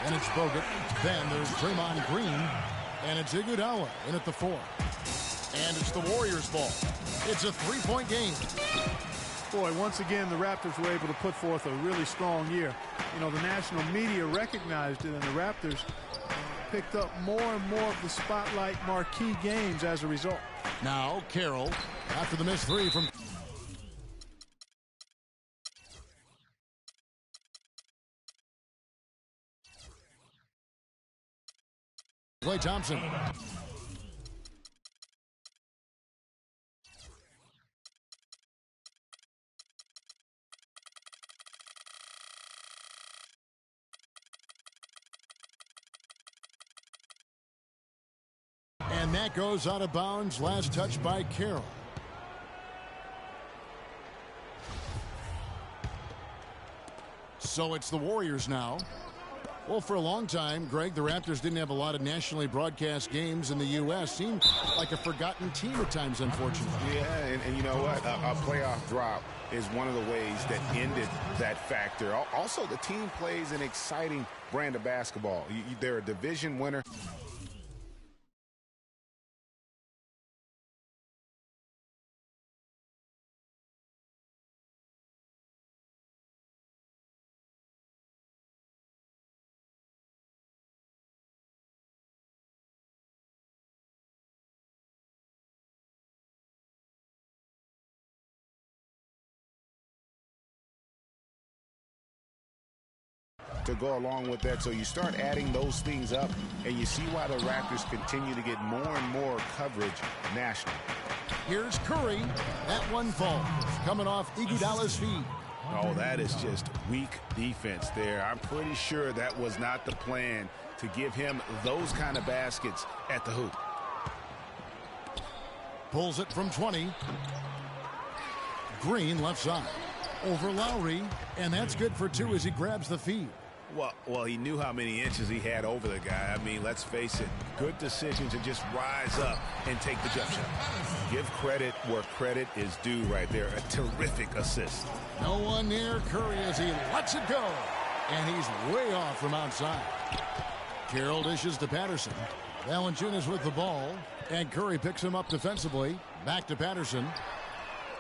And it's Bogut. Then there's Draymond Green. And it's Iguodala in at the 4. And it's the Warriors' ball. It's a 3-point game. Boy, once again, the Raptors were able to put forth a really strong year. You know, the national media recognized it, and the Raptors picked up more and more of the spotlight marquee games as a result. Now, Carroll, after the missed 3 from... Klay Thompson. And that goes out of bounds. Last touch by Carroll. So it's the Warriors now. Well, for a long time, Greg, the Raptors didn't have a lot of nationally broadcast games in the U.S. Seemed like a forgotten team at times, unfortunately. Yeah, and you know what? A playoff drop is one of the ways that ended that factor. Also, the team plays an exciting brand of basketball. They're a division winner. To go along with that, so you start adding those things up, and you see why the Raptors continue to get more and more coverage nationally. Here's Curry. That one falls, coming off Iguodala's feet. Oh, that is just weak defense there. I'm pretty sure that was not the plan to give him those kind of baskets at the hoop. Pulls it from 20. Green left side. Over Lowry, and that's good for 2 as he grabs the feed. Well, he knew how many inches he had over the guy. I mean, let's face it, good decision to just rise up and take the jump shot. Give credit where credit is due right there. A terrific assist. No one near Curry as he lets it go. And he's way off from outside. Carroll dishes to Patterson. Valanciunas with the ball. And Curry picks him up defensively. Back to Patterson.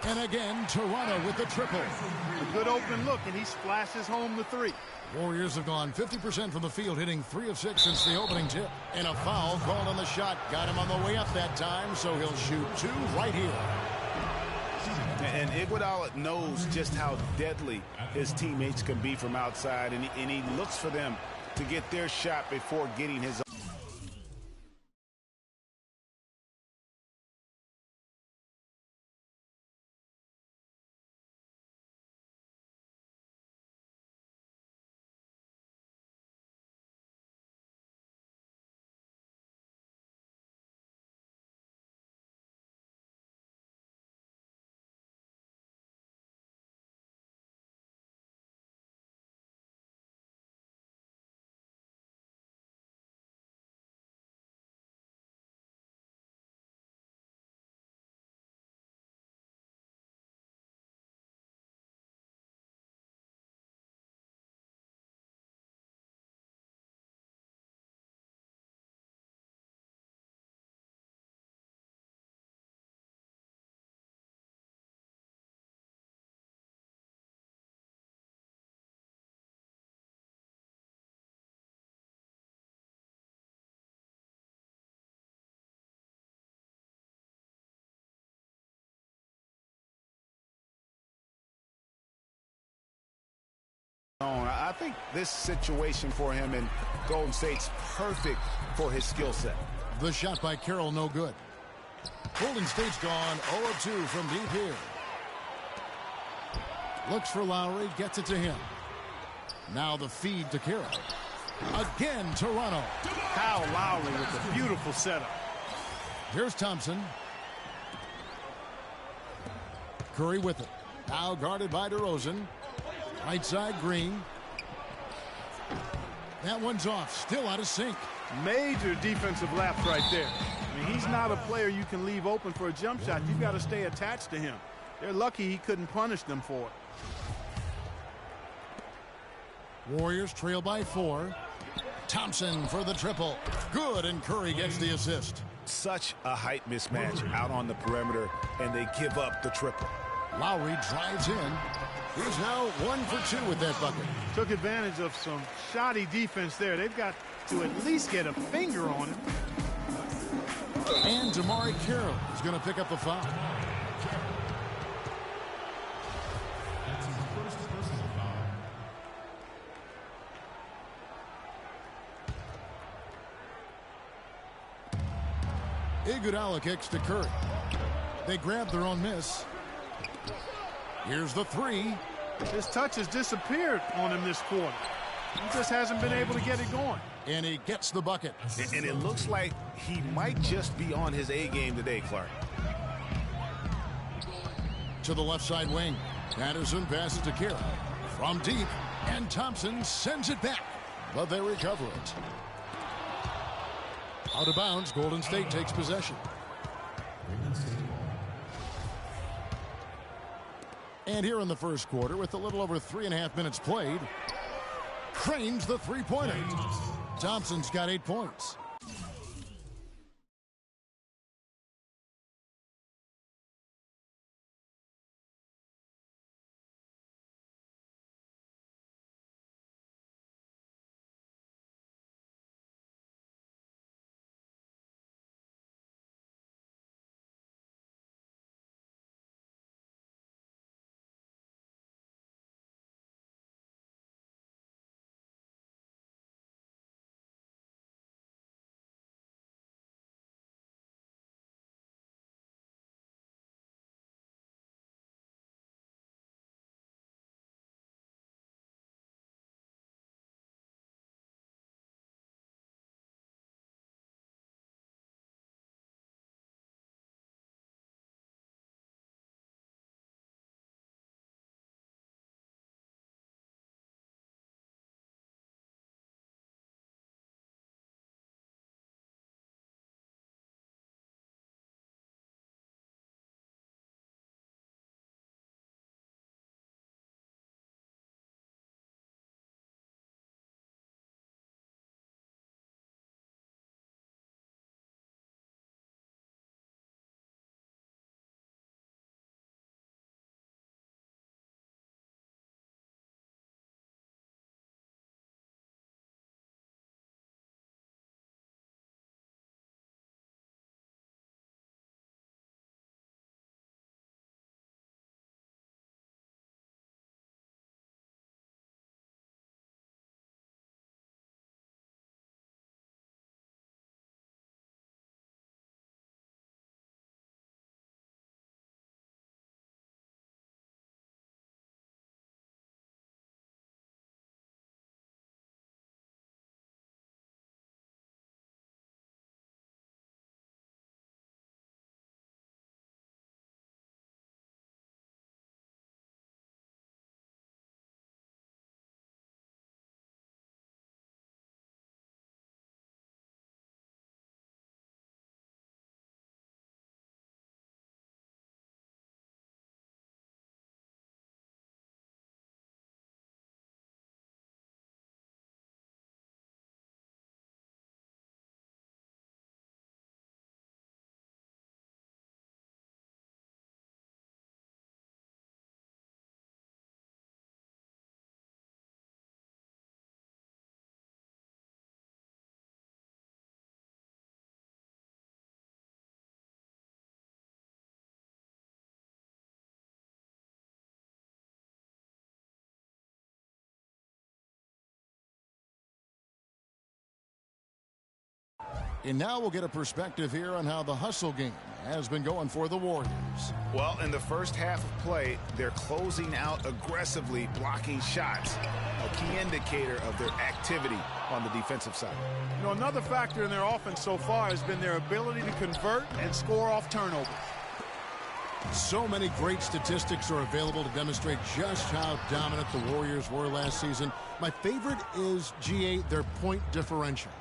And again, Toronto with the triple. A good open look, and he splashes home the 3. Warriors have gone 50% from the field, hitting 3 of 6 since the opening tip. And a foul called on the shot. Got him on the way up that time, so he'll shoot 2 right here. And Iguodala knows just how deadly his teammates can be from outside, and he looks for them to get their shot before getting his own. I think this situation for him in Golden State's perfect for his skill set. The shot by Carroll, no good. Golden State's gone 0-2 from deep here. Looks for Lowry, gets it to him. Now the feed to Carroll. Again, Toronto. Kyle Lowry with a beautiful setup. Here's Thompson. Curry with it. Now guarded by DeRozan. Right side, Green. That one's off. Still out of sync. Major defensive lapse right there. I mean, he's not a player you can leave open for a jump shot. You've got to stay attached to him. They're lucky he couldn't punish them for it. Warriors trail by 4. Thompson for the triple. Good, and Curry gets the assist. Such a height mismatch out on the perimeter, and they give up the triple. Lowry drives in. He's now 1 for 2 with that bucket. Took advantage of some shoddy defense there. They've got to at least get a finger on him. And Damari Carroll is going to pick up the foul. Iguodala kicks to Curry. They grab their own miss. Here's the three. His touch has disappeared on him this quarter. He just hasn't been able to get it going. And he gets the bucket. And it looks like he might just be on his A game today, Clark. To the left side wing. Patterson passes to Carroll. From deep. And Thompson sends it back. But they recover it. Out of bounds, Golden State takes possession. And here in the first quarter, with a little over 3.5 minutes played, cranes the three-pointer. Thompson's got 8 points. And now we'll get a perspective here on how the hustle game has been going for the Warriors. Well, in the first half of play, they're closing out aggressively, blocking shots, a key indicator of their activity on the defensive side. You know, another factor in their offense so far has been their ability to convert and score off turnovers. So many great statistics are available to demonstrate just how dominant the Warriors were last season. My favorite is, GA, their point differential.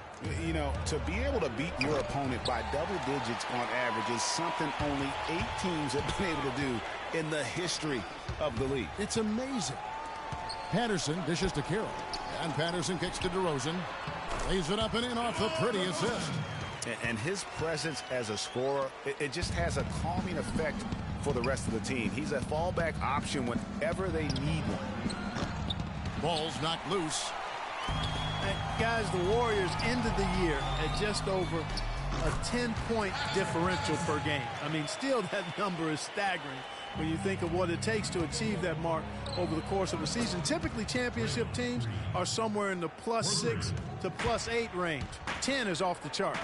You know, to be able to beat your opponent by double digits on average is something only 8 teams have been able to do in the history of the league. It's amazing. Patterson dishes to Carroll. And Patterson kicks to DeRozan. Lays it up and in off the pretty assist. And his presence as a scorer, it just has a calming effect for the rest of the team. He's a fallback option whenever they need one. Ball's knocked loose. Guys, the Warriors ended the year at just over a 10-point differential per game. I mean, still that number is staggering when you think of what it takes to achieve that mark over the course of a season. Typically, championship teams are somewhere in the +6 to +8 range. 10 is off the charts.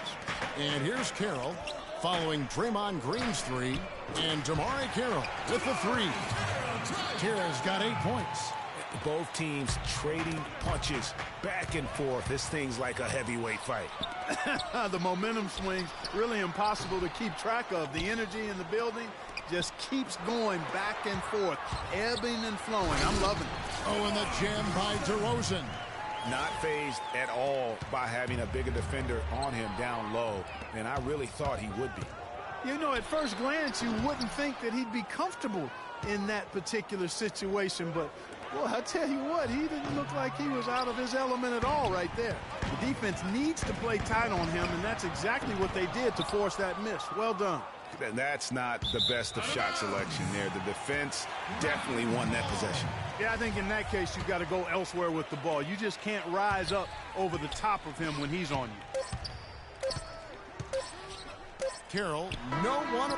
And here's Carroll following Draymond Green's three, and Damari Carroll with the three. Carroll's got 8 points. Both teams trading punches back and forth. This thing's like a heavyweight fight. The momentum swings really impossible to keep track of. The energy in the building just keeps going back and forth, ebbing and flowing. I'm loving it. Oh, and the jam by DeRozan. Not fazed at all by having a bigger defender on him down low, and I really thought he would be. You know, at first glance, you wouldn't think that he'd be comfortable in that particular situation, but well, I tell you what, he didn't look like he was out of his element at all right there. The defense needs to play tight on him, and that's exactly what they did to force that miss. Well done. And that's not the best of shot selection there. The defense definitely won that possession. Yeah, I think in that case, you've got to go elsewhere with the ball. You just can't rise up over the top of him when he's on you. Carroll, what a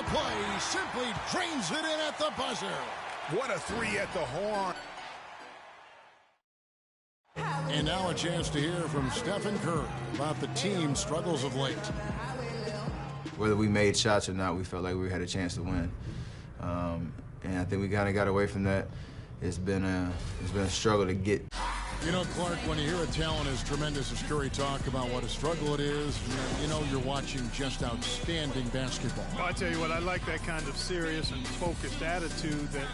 play, simply drains it in at the buzzer. What a three at the horn. And now a chance to hear from Stephen Curry about the team's struggles of late. Whether we made shots or not, we felt like we had a chance to win. And I think we kind of got away from that. It's been a struggle to get. You know, Clark, when you hear a talent as tremendous as Curry talk about what a struggle it is, you know you're watching just outstanding basketball. Well, I tell you what, I like that kind of serious and focused attitude that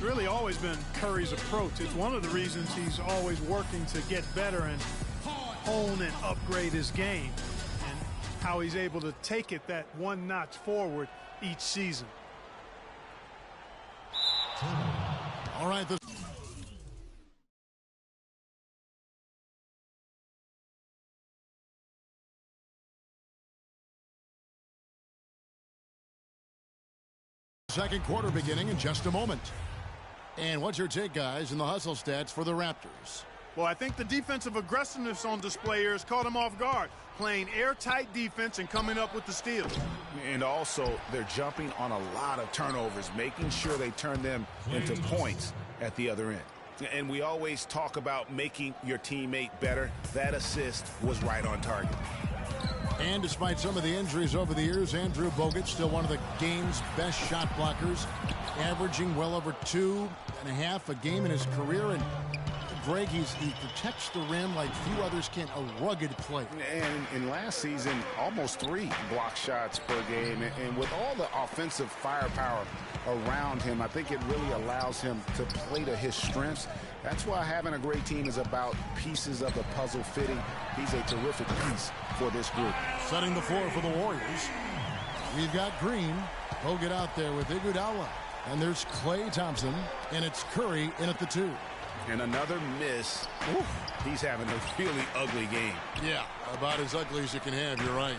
really always been Curry's approach. It's one of the reasons he's always working to get better and hone and upgrade his game, and how he's able to take it that one notch forward each season. All right, the second quarter beginning in just a moment. And what's your take, guys, in the hustle stats for the Raptors? Well, I think the defensive aggressiveness on display here has caught him off guard, playing airtight defense and coming up with the steals. And also, they're jumping on a lot of turnovers, making sure they turn them into points at the other end. And we always talk about making your teammate better. That assist was right on target. And despite some of the injuries over the years, Andrew Bogut still one of the game's best shot blockers, averaging well over 2.5 a game in his career. And Greg, he protects the rim like few others can, a rugged player. And in last season, almost 3 block shots per game. And with all the offensive firepower around him, I think it really allows him to play to his strengths. That's why having a great team is about pieces of the puzzle fitting. He's a terrific piece for this group. Setting the floor for the Warriors. We've got Green. Bogut out there with Iguodala. And there's Klay Thompson. And it's Curry in at the 2. And another miss. Oof, he's having a really ugly game. Yeah, about as ugly as you can have, you're right.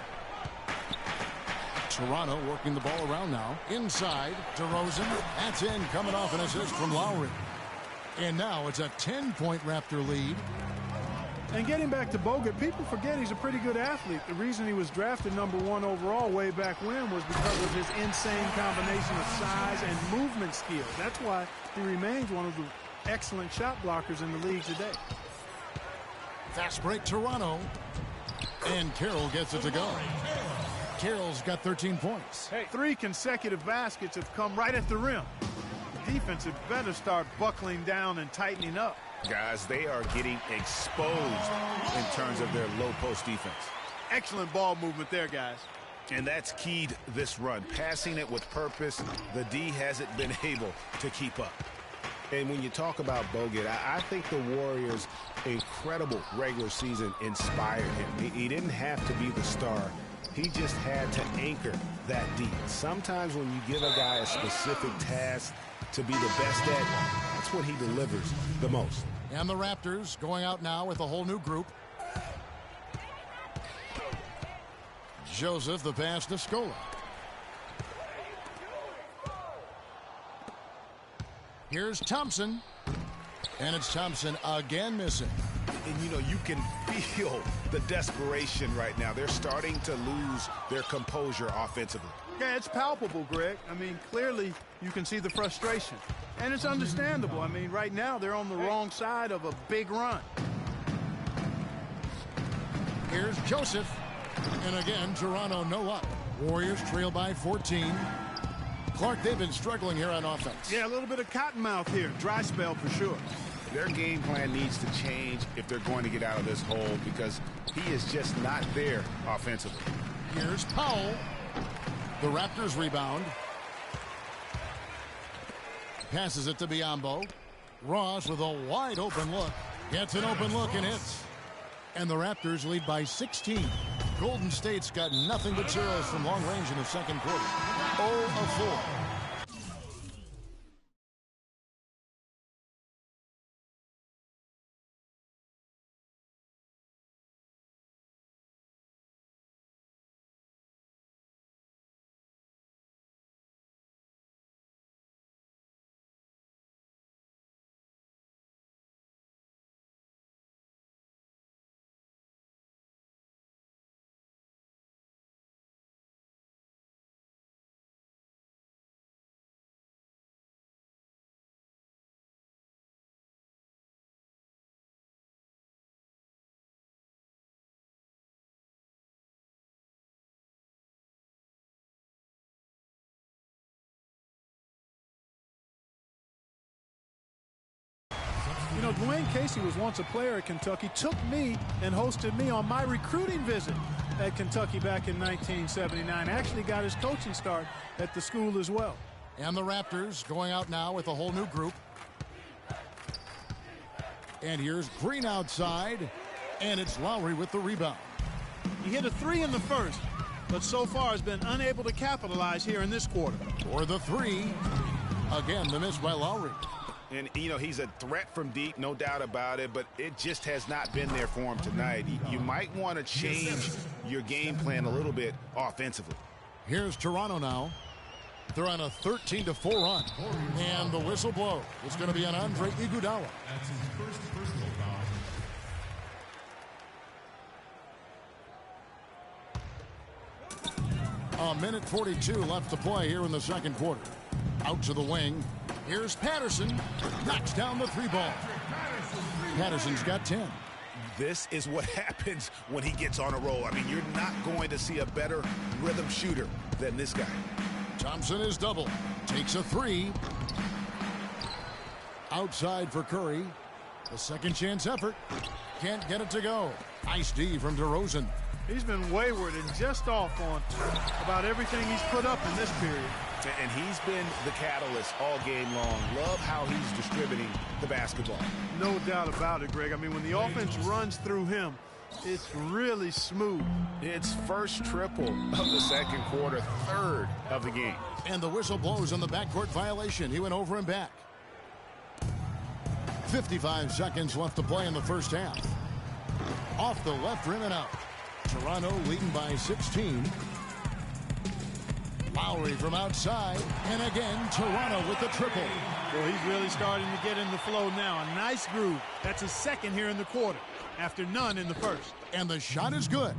Toronto working the ball around now. Inside, DeRozan. That's in, coming off an assist from Lowry. And now it's a 10-point Raptor lead. And getting back to Bogut, people forget he's a pretty good athlete. The reason he was drafted #1 overall way back when was because of his insane combination of size and movement skills. That's why he remains one of the excellent shot blockers in the league today. Fast break, Toronto. And Carroll gets it to go. Carroll's got 13 points. Hey, 3 consecutive baskets have come right at the rim. The defense had better start buckling down and tightening up. Guys, they are getting exposed in terms of their low post defense. Excellent ball movement there, guys. And that's keyed this run. Passing it with purpose, the D hasn't been able to keep up. And when you talk about Bogut, I think the Warriors' incredible regular season inspired him. He didn't have to be the star. He just had to anchor that D. Sometimes when you give a guy a specific task to be the best at, that's what he delivers the most. And the Raptors going out now with a whole new group. Joseph, the pass to Scola. Here's Thompson. And it's Thompson again missing. And, you know, you can feel the desperation right now. They're starting to lose their composure offensively. Yeah, it's palpable, Greg. I mean, clearly you can see the frustration. And it's understandable. I mean, right now they're on the wrong side of a big run. Here's Joseph. And again, Toronto no up. Warriors trail by 14. Clark, they've been struggling here on offense. Yeah, a little bit of cottonmouth here. Dry spell for sure. Their game plan needs to change if they're going to get out of this hole because he is just not there offensively. Here's Powell. The Raptors rebound. Passes it to Biyombo. Ross with a wide open look. Gets an open look and hits. And the Raptors lead by 16. Golden State's got nothing but zeros from long range in the second quarter. 0 of 4. You know, Dwayne Casey was once a player at Kentucky, took me and hosted me on my recruiting visit at Kentucky back in 1979. Actually got his coaching start at the school as well. And the Raptors going out now with a whole new group. And here's Green outside. And it's Lowry with the rebound. He hit a three in the first, but so far has been unable to capitalize here in this quarter. For the three. Again, the miss by Lowry. And, you know, he's a threat from deep, no doubt about it, but it just has not been there for him tonight. You might want to change your game plan a little bit offensively. Here's Toronto now. They're on a 13-4 run. And the whistle blow. It's going to be on Andre Iguodala. That's his first personal foul. A minute 42 left to play here in the second quarter. Out to the wing. Here's Patterson. Knocks down the three ball. Patterson's got 10. This is what happens when he gets on a roll. I mean, you're not going to see a better rhythm shooter than this guy. Thompson is double. Takes a three. Outside for Curry. A second chance effort. Can't get it to go. Nice D from DeRozan. He's been wayward and just off on about everything he's put up in this period. And he's been the catalyst all game long. Love how he's distributing the basketball. No doubt about it, Greg. I mean, when the offense runs through him, it's really smooth. It's first triple of the second quarter, third of the game. And the whistle blows on the backcourt violation. He went over and back. 55 seconds left to play in the first half. Off the left rim and out. Toronto leading by 16. Lowry from outside, and again, Toronto with the triple. Well, he's really starting to get in the flow now. A nice groove. That's his second here in the quarter, after none in the first. And the shot is good.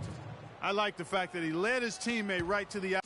I like the fact that he led his teammate right to the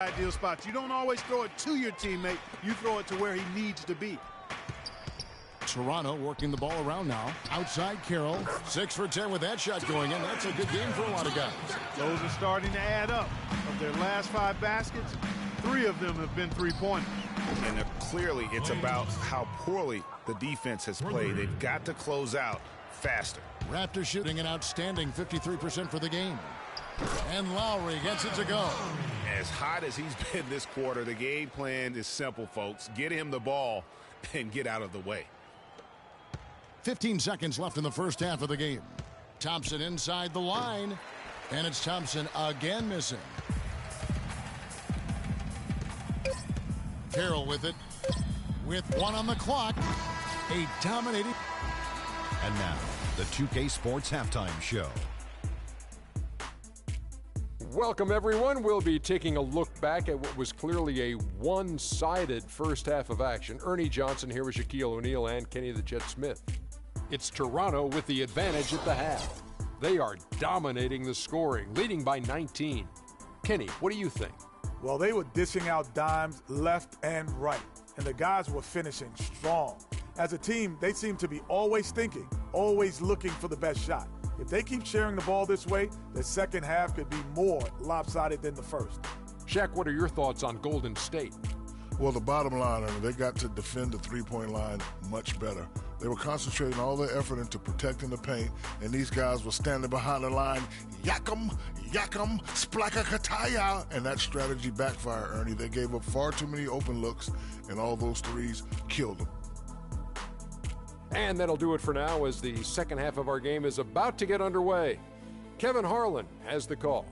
Ideal spots. You don't always throw it to your teammate. You throw it to where he needs to be. Toronto working the ball around now. Outside Carroll. 6 for 10 with that shot going in. That's a good game for a lot of guys. Those are starting to add up. Of their last 5 baskets, 3 of them have been three-pointers. And clearly it's about how poorly the defense has played. They've got to close out faster. Raptors shooting an outstanding 53% for the game. And Lowry gets it to go. As hot as he's been this quarter, the game plan is simple, folks. Get him the ball and get out of the way. 15 seconds left in the first half of the game. Thompson inside the line. And it's Thompson again missing. Carroll with it. With 1 on the clock. A dominating. And now, the 2K Sports Halftime Show. Welcome, everyone. We'll be taking a look back at what was clearly a one-sided first half of action. Ernie Johnson here with Shaquille O'Neal and Kenny the Jet Smith. It's Toronto with the advantage at the half. They are dominating the scoring, leading by 19. Kenny, what do you think? Well, they were dishing out dimes left and right, and the guys were finishing strong. As a team, they seem to be always thinking, always looking for the best shot. If they keep sharing the ball this way, the second half could be more lopsided than the first. Shaq, what are your thoughts on Golden State? Well, the bottom line, they got to defend the three-point line much better. They were concentrating all their effort into protecting the paint, and these guys were standing behind the line, yakum, splaka kataya, and that strategy backfired, Ernie. They gave up far too many open looks, and all those threes killed them. And that'll do it for now as the second half of our game is about to get underway. Kevin Harlan has the call.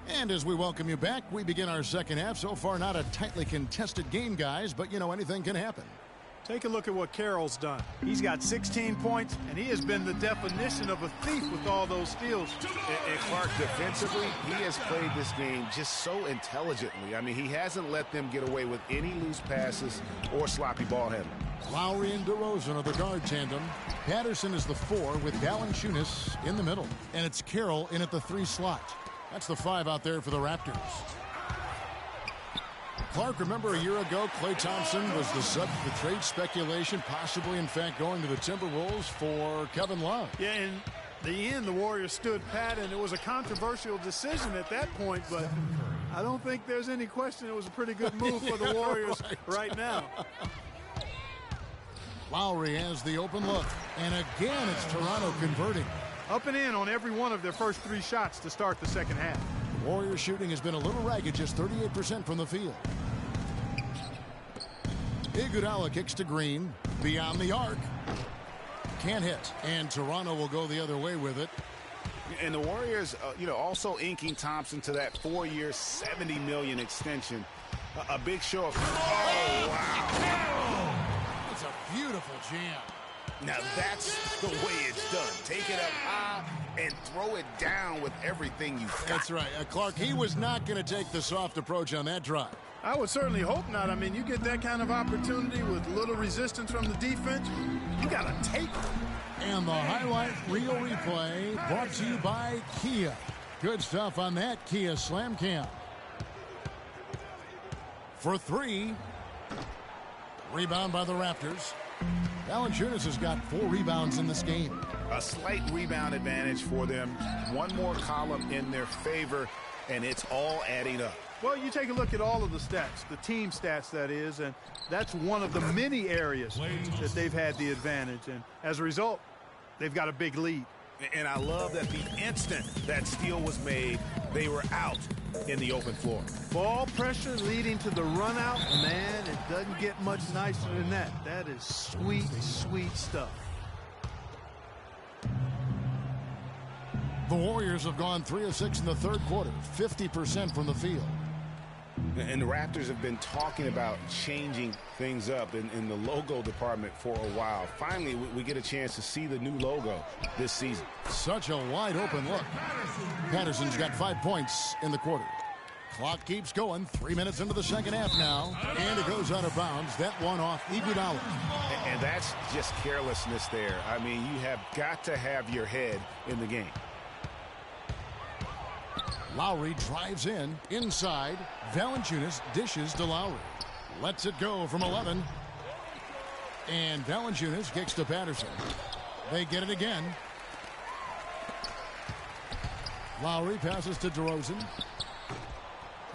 And as we welcome you back, we begin our second half. So far, not a tightly contested game, guys, but you know, anything can happen. Take a look at what Carroll's done. He's got 16 points, and he has been the definition of a thief with all those steals. And Clark, defensively, he has played this game just so intelligently. I mean, he hasn't let them get away with any loose passes or sloppy ball handling. Lowry and DeRozan are the guard tandem. Patterson is the 4 with Valanciunas in the middle. And it's Carroll in at the 3 slot. That's the 5 out there for the Raptors. Clark, remember a year ago, Klay Thompson was the subject of trade speculation, possibly, in fact, going to the Timberwolves for Kevin Love. Yeah, in the end, the Warriors stood pat, and it was a controversial decision at that point, but I don't think there's any question it was a pretty good move for the Warriors right now. Lowry has the open look, and again, it's Toronto converting. Up and in on every one of their first 3 shots to start the second half. Warriors shooting has been a little ragged, just 38% from the field. Iguodala kicks to Green, beyond the arc. Can't hit, and Toronto will go the other way with it. And the Warriors, also inking Thompson to that 4-year, $70 million extension. A big show of... Oh, wow. It's a beautiful jam. Now that's the way it's done. Take it up high and throw it down with everything you've got. That's right. Clark, he was not going to take the soft approach on that drive. I would certainly hope not. I mean, you get that kind of opportunity with little resistance from the defense, you got to take it. And the highlight reel replay brought to you by Kia. Good stuff on that Kia Slam Cam. For 3. Rebound by the Raptors. Valanciunas has got 4 rebounds in this game. A slight rebound advantage for them. One more column in their favor, and it's all adding up. Well, you take a look at all of the stats, the team stats, that is, and that's one of the many areas that they've had the advantage. And as a result, they've got a big lead. And I love that the instant that steal was made, they were out in the open floor. Ball pressure leading to the run out, man, it doesn't get much nicer than that. That is sweet, sweet stuff. The Warriors have gone 3 of 6 in the third quarter, 50% from the field. And the Raptors have been talking about changing things up in the logo department for a while. Finally, we get a chance to see the new logo this season. Such a wide open look. Patterson's got 5 points in the quarter. Clock keeps going. 3 minutes into the second half now. And it goes out of bounds. That one off Iguodala. And that's just carelessness there. I mean, you have got to have your head in the game. Lowry drives in. Inside. Valanciunas dishes to Lowry. Lets it go from 11. And Valanciunas kicks to Patterson. They get it again. Lowry passes to DeRozan.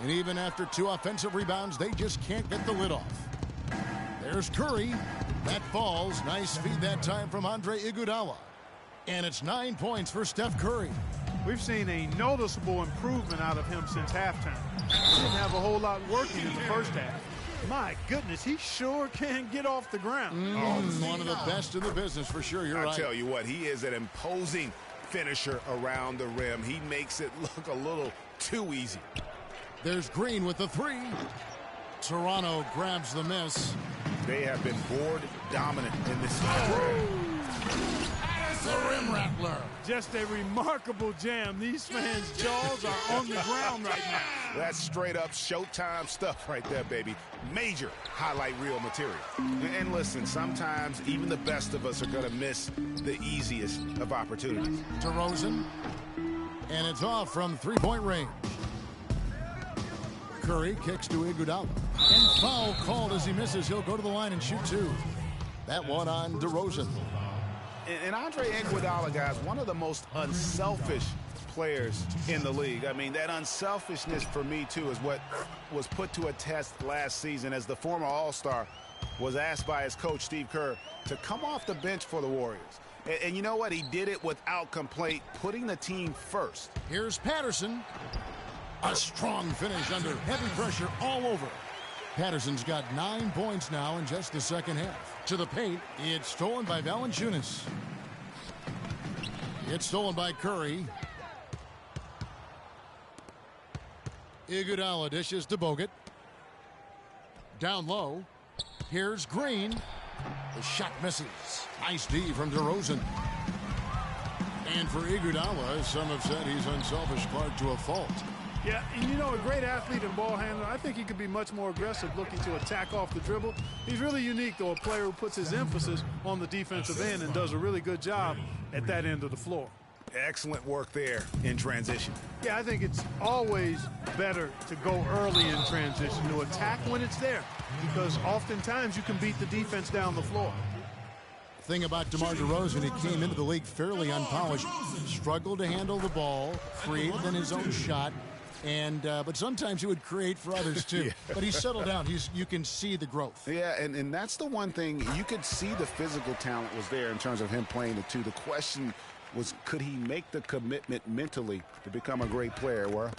And even after 2 offensive rebounds, they just can't get the lid off. There's Curry. That falls. Nice feed that time from Andre Iguodala. And it's 9 points for Steph Curry. We've seen a noticeable improvement out of him since halftime. He didn't have a whole lot working in the first half. My goodness, he sure can get off the ground. One of the best in the business for sure. You're right. I tell you what, he is an imposing finisher around the rim. He makes it look a little too easy. There's Green with the 3. Toronto grabs the miss. They have been board dominant in this game. The rim rattler. Just a remarkable jam. These fans' jaws are on the ground right now. That's straight up Showtime stuff right there, baby. Major highlight reel material. And listen, sometimes even the best of us are going to miss the easiest of opportunities. DeRozan. And it's off from 3-point range. Curry kicks to Iguodala. And foul called as he misses. He'll go to the line and shoot 2. That one on DeRozan. And Andre Iguodala, guys, one of the most unselfish players in the league. I mean, that unselfishness for me, too, is what was put to a test last season as the former All-Star was asked by his coach, Steve Kerr, to come off the bench for the Warriors. And you know what? He did it without complaint, putting the team first. Here's Patterson. A strong finish under heavy pressure all over. Patterson's got 9 points now in just the second half. To the paint, it's stolen by Valanciunas. It's stolen by Curry. Iguodala dishes to Bogut. Down low. Here's Green. The shot misses. Nice D from DeRozan. And for Iguodala, some have said he's unselfish Clark to a fault. Yeah, and you know, a great athlete and ball handler, I think he could be much more aggressive looking to attack off the dribble. He's really unique, though, a player who puts his emphasis on the defensive end and does a really good job at that end of the floor. Excellent work there in transition. Yeah, I think it's always better to go early in transition, to attack when it's there, because oftentimes you can beat the defense down the floor. Thing about DeMar DeRozan, he came into the league fairly unpolished, struggled to handle the ball, created in his own shot, and but sometimes he would create for others too. Yeah. But he's settled down. You can see the growth. Yeah, and that's the one thing. You could see the physical talent was there in terms of him playing the 2. The question was, could he make the commitment mentally to become a great player? Well,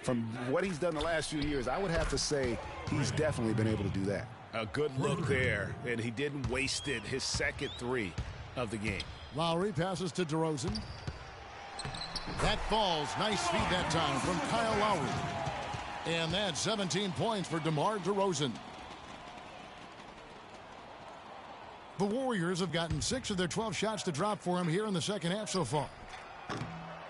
from what he's done the last few years, I would have to say he's definitely been able to do that. A good look there, and he didn't waste it. His second 3 of the game. Lowry passes to DeRozan. That falls. Nice feed that time from Kyle Lowry. And that's 17 points for DeMar DeRozan. The Warriors have gotten 6 of their 12 shots to drop for him here in the second half so far.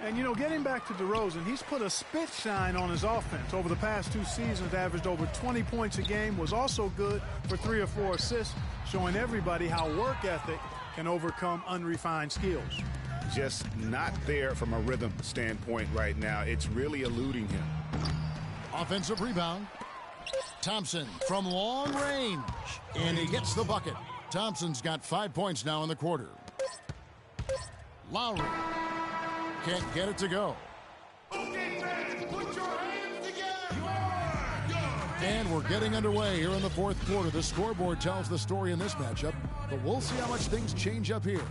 And, you know, getting back to DeRozan, he's put a spit shine on his offense. Over the past 2 seasons, averaged over 20 points a game, was also good for 3 or 4 assists, showing everybody how work ethic can overcome unrefined skills. Just not there from a rhythm standpoint right now. It's really eluding him. Offensive rebound. Thompson from long range. And he gets the bucket. Thompson's got 5 points now in the quarter. Lowry can't get it to go. And we're getting underway here in the fourth quarter. The scoreboard tells the story in this matchup, but we'll see how much things change up here.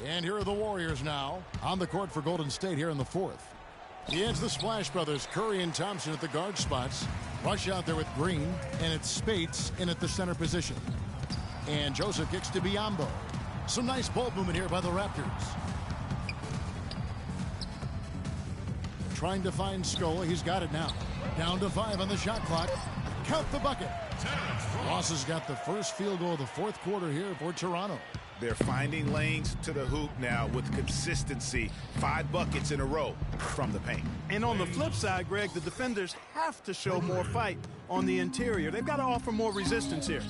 And here are the Warriors now on the court for Golden State here in the fourth. It's the Splash Brothers, Curry and Thompson at the guard spots. Rush out there with Green, and it's Spates in at the center position. And Joseph kicks to Biyombo. Some nice ball movement here by the Raptors. Trying to find Scola. He's got it now. Down to 5 on the shot clock. Count the bucket. Ross has got the first field goal of the fourth quarter here for Toronto. They're finding lanes to the hoop now with consistency. 5 buckets in a row from the paint. And on the flip side, Greg, the defenders have to show more fight on the interior. They've got to offer more resistance here.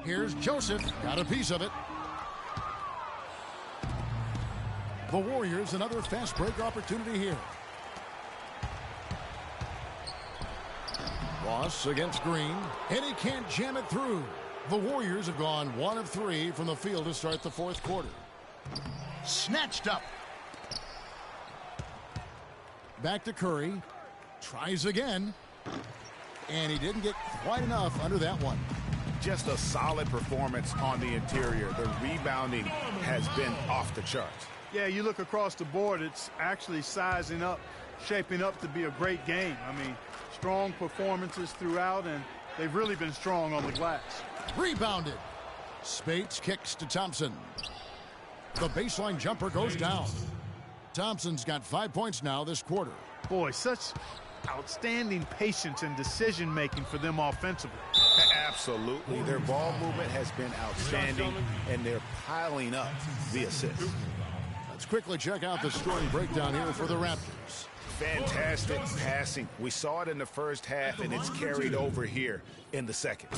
Here's Joseph. Got a piece of it. The Warriors, another fast break opportunity here. Ross against Green, and he can't jam it through. The Warriors have gone 1 of 3 from the field to start the fourth quarter. Snatched up. Back to Curry. Tries again. And he didn't get quite enough under that one. Just a solid performance on the interior. The rebounding has been off the charts. Yeah, you look across the board, it's actually sizing up, shaping up to be a great game. I mean, strong performances throughout, and they've really been strong on the glass. Rebounded. Spates kicks to Thompson. The baseline jumper goes down. Thompson's got 5 points now this quarter. Boy, such outstanding patience and decision-making for them offensively. Absolutely. Their ball movement has been outstanding, and they're piling up the assists. Let's quickly check out the scoring breakdown here for the Raptors. Fantastic passing. We saw it in the first half, and it's carried over here in the second.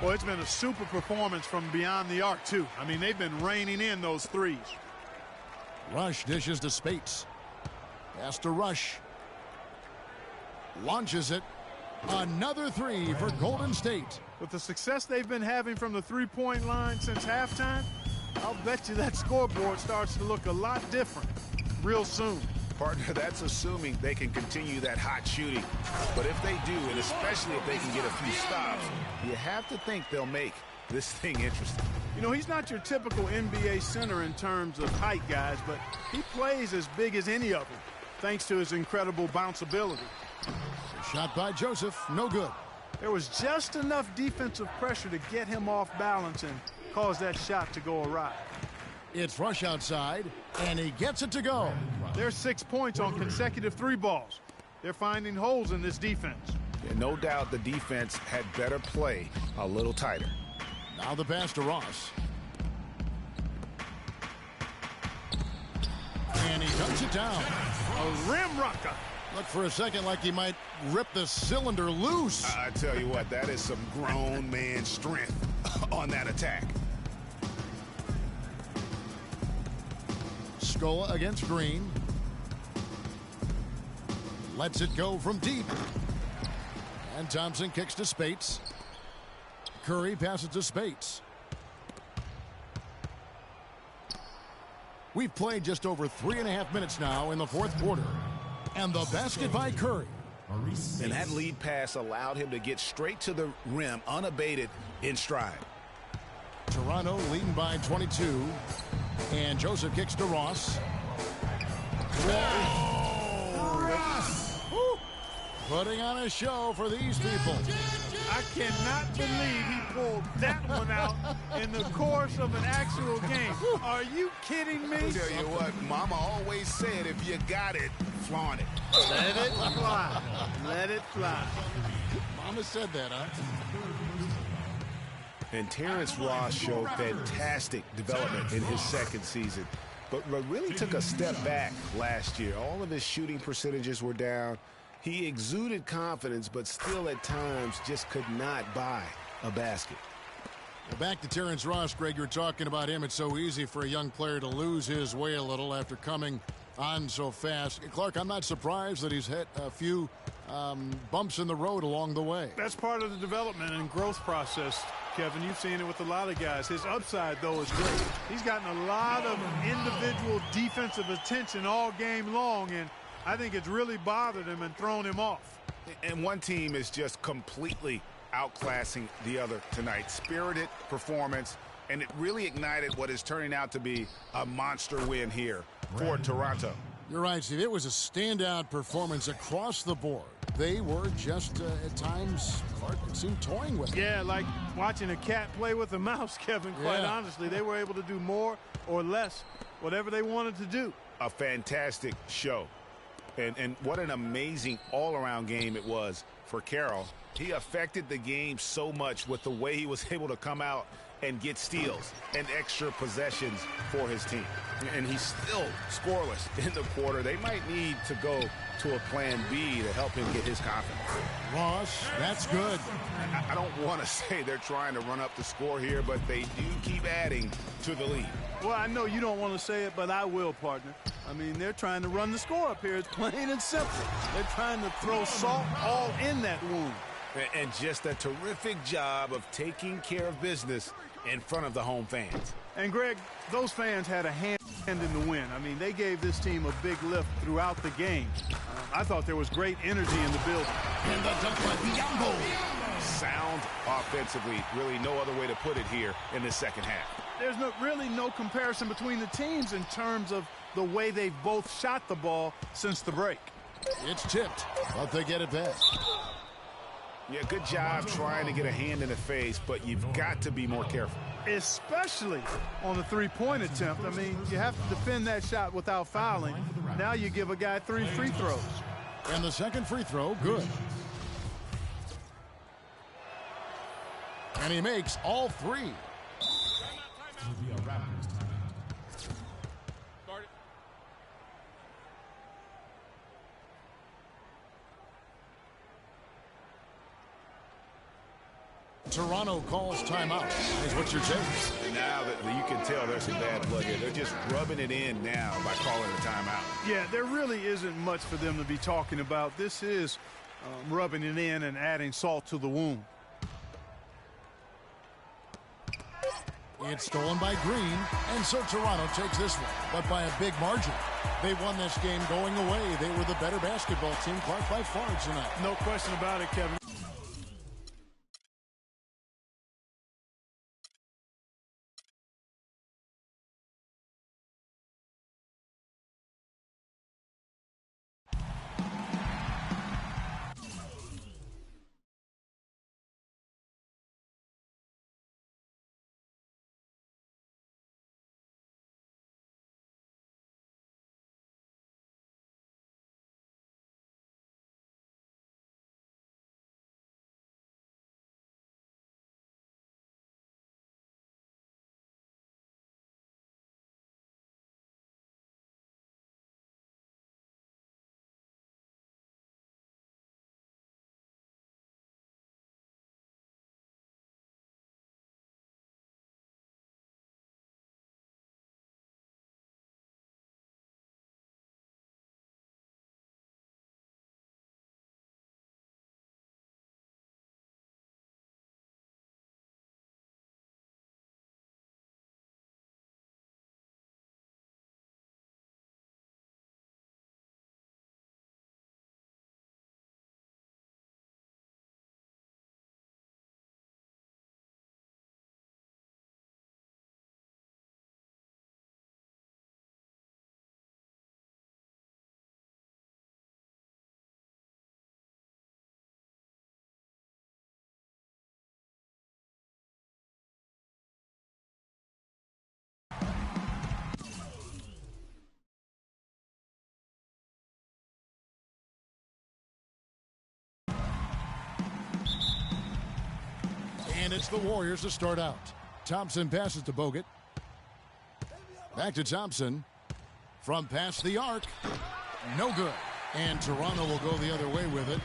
Well, it's been a super performance from beyond the arc, too. I mean, they've been raining in those threes. Rush dishes to Spates. Pass to Rush. Launches it. Another three for Golden State. With the success they've been having from the three-point line since halftime, I'll bet you that scoreboard starts to look a lot different real soon. Partner, that's assuming they can continue that hot shooting. But if they do, and especially if they can get a few stops, you have to think they'll make this thing interesting. You know, he's not your typical NBA center in terms of height, guys, but he plays as big as any of them, thanks to his incredible bounceability. Shot by Joseph, no good. There was just enough defensive pressure to get him off balance and cause that shot to go awry. It's Rush outside, and he gets it to go. There's 6 points on consecutive three balls. They're finding holes in this defense. And no doubt the defense had better play a little tighter. Now the pass to Ross. And he cuts it down. A rim rocker. Looked for a second like he might rip the cylinder loose. I tell you what, that is some grown man strength on that attack. Scola against Green. Lets it go from deep. And Thompson kicks to Spates. Curry passes to Spates. We've played just over 3.5 minutes now in the fourth quarter. And the basket by Curry. And that lead pass allowed him to get straight to the rim unabated in stride. Toronto leading by 22. And Joseph kicks to Ross. Whoa! Ross! Putting on a show for these people. I cannot believe he pulled that one out in the course of an actual game. Are you kidding me? I'll tell you what, Mama always said, if you got it, flaunt it. Let it fly. Let it fly. Mama said that, huh? And Terrence Ross showed fantastic development in his second season, but really took a step back last year. All of his shooting percentages were down. He exuded confidence, but still at times just could not buy a basket. Well, back to Terrence Ross, Greg, you're talking about him. It's so easy for a young player to lose his way a little after coming on so fast. Clark, I'm not surprised that he's hit a few bumps in the road along the way. That's part of the development and growth process, Kevin. You've seen it with a lot of guys. His upside, though, is great. He's gotten a lot of individual defensive attention all game long, and I think it's really bothered him and thrown him off. And one team is just completely outclassing the other tonight. Spirited performance, and it really ignited what is turning out to be a monster win here for Toronto. You're right, Steve. It was a standout performance across the board. They were just, at times, Clark, it seemed toying with it. Yeah, like watching a cat play with a mouse, Kevin, quite honestly. They were able to do more or less, whatever they wanted to do. A fantastic show. And what an amazing all-around game it was for Carroll. He affected the game so much with the way he was able to come out and get steals and extra possessions for his team. And he's still scoreless in the quarter. They might need to go to a plan B to help him get his confidence. Ross, that's good. I don't want to say they're trying to run up the score here, but they do keep adding to the lead. Well, I know you don't want to say it, but I will, partner. I mean, they're trying to run the score up here. It's plain and simple. They're trying to throw salt all in that wound. And just a terrific job of taking care of business in front of the home fans. And, Greg, those fans had a hand in the win. I mean, they gave this team a big lift throughout the game. I thought there was great energy in the building. And the dunk by Biombo. Sound offensively, really no other way to put it here in the second half. There's really no comparison between the teams in terms of the way they've both shot the ball since the break. It's tipped, but they get it back. Yeah, good job trying to get a hand in the face, but you've got to be more careful. Especially on the three-point attempt. I mean, you have to defend that shot without fouling. Now you give a guy 3 free throws. And the second free throw, good. And he makes all 3. Toronto calls timeout. Is what you're saying. Now that you can tell there's some bad blood here. They're just rubbing it in now by calling a timeout. Yeah, there really isn't much for them to be talking about. This is rubbing it in and adding salt to the wound. It's stolen by Green, and so Toronto takes this one, but by a big margin. They won this game going away. They were the better basketball team, Clark, by far tonight. No question about it, Kevin. And it's the Warriors to start out. Thompson passes to Bogut. Back to Thompson. From past the arc. No good. And Toronto will go the other way with it.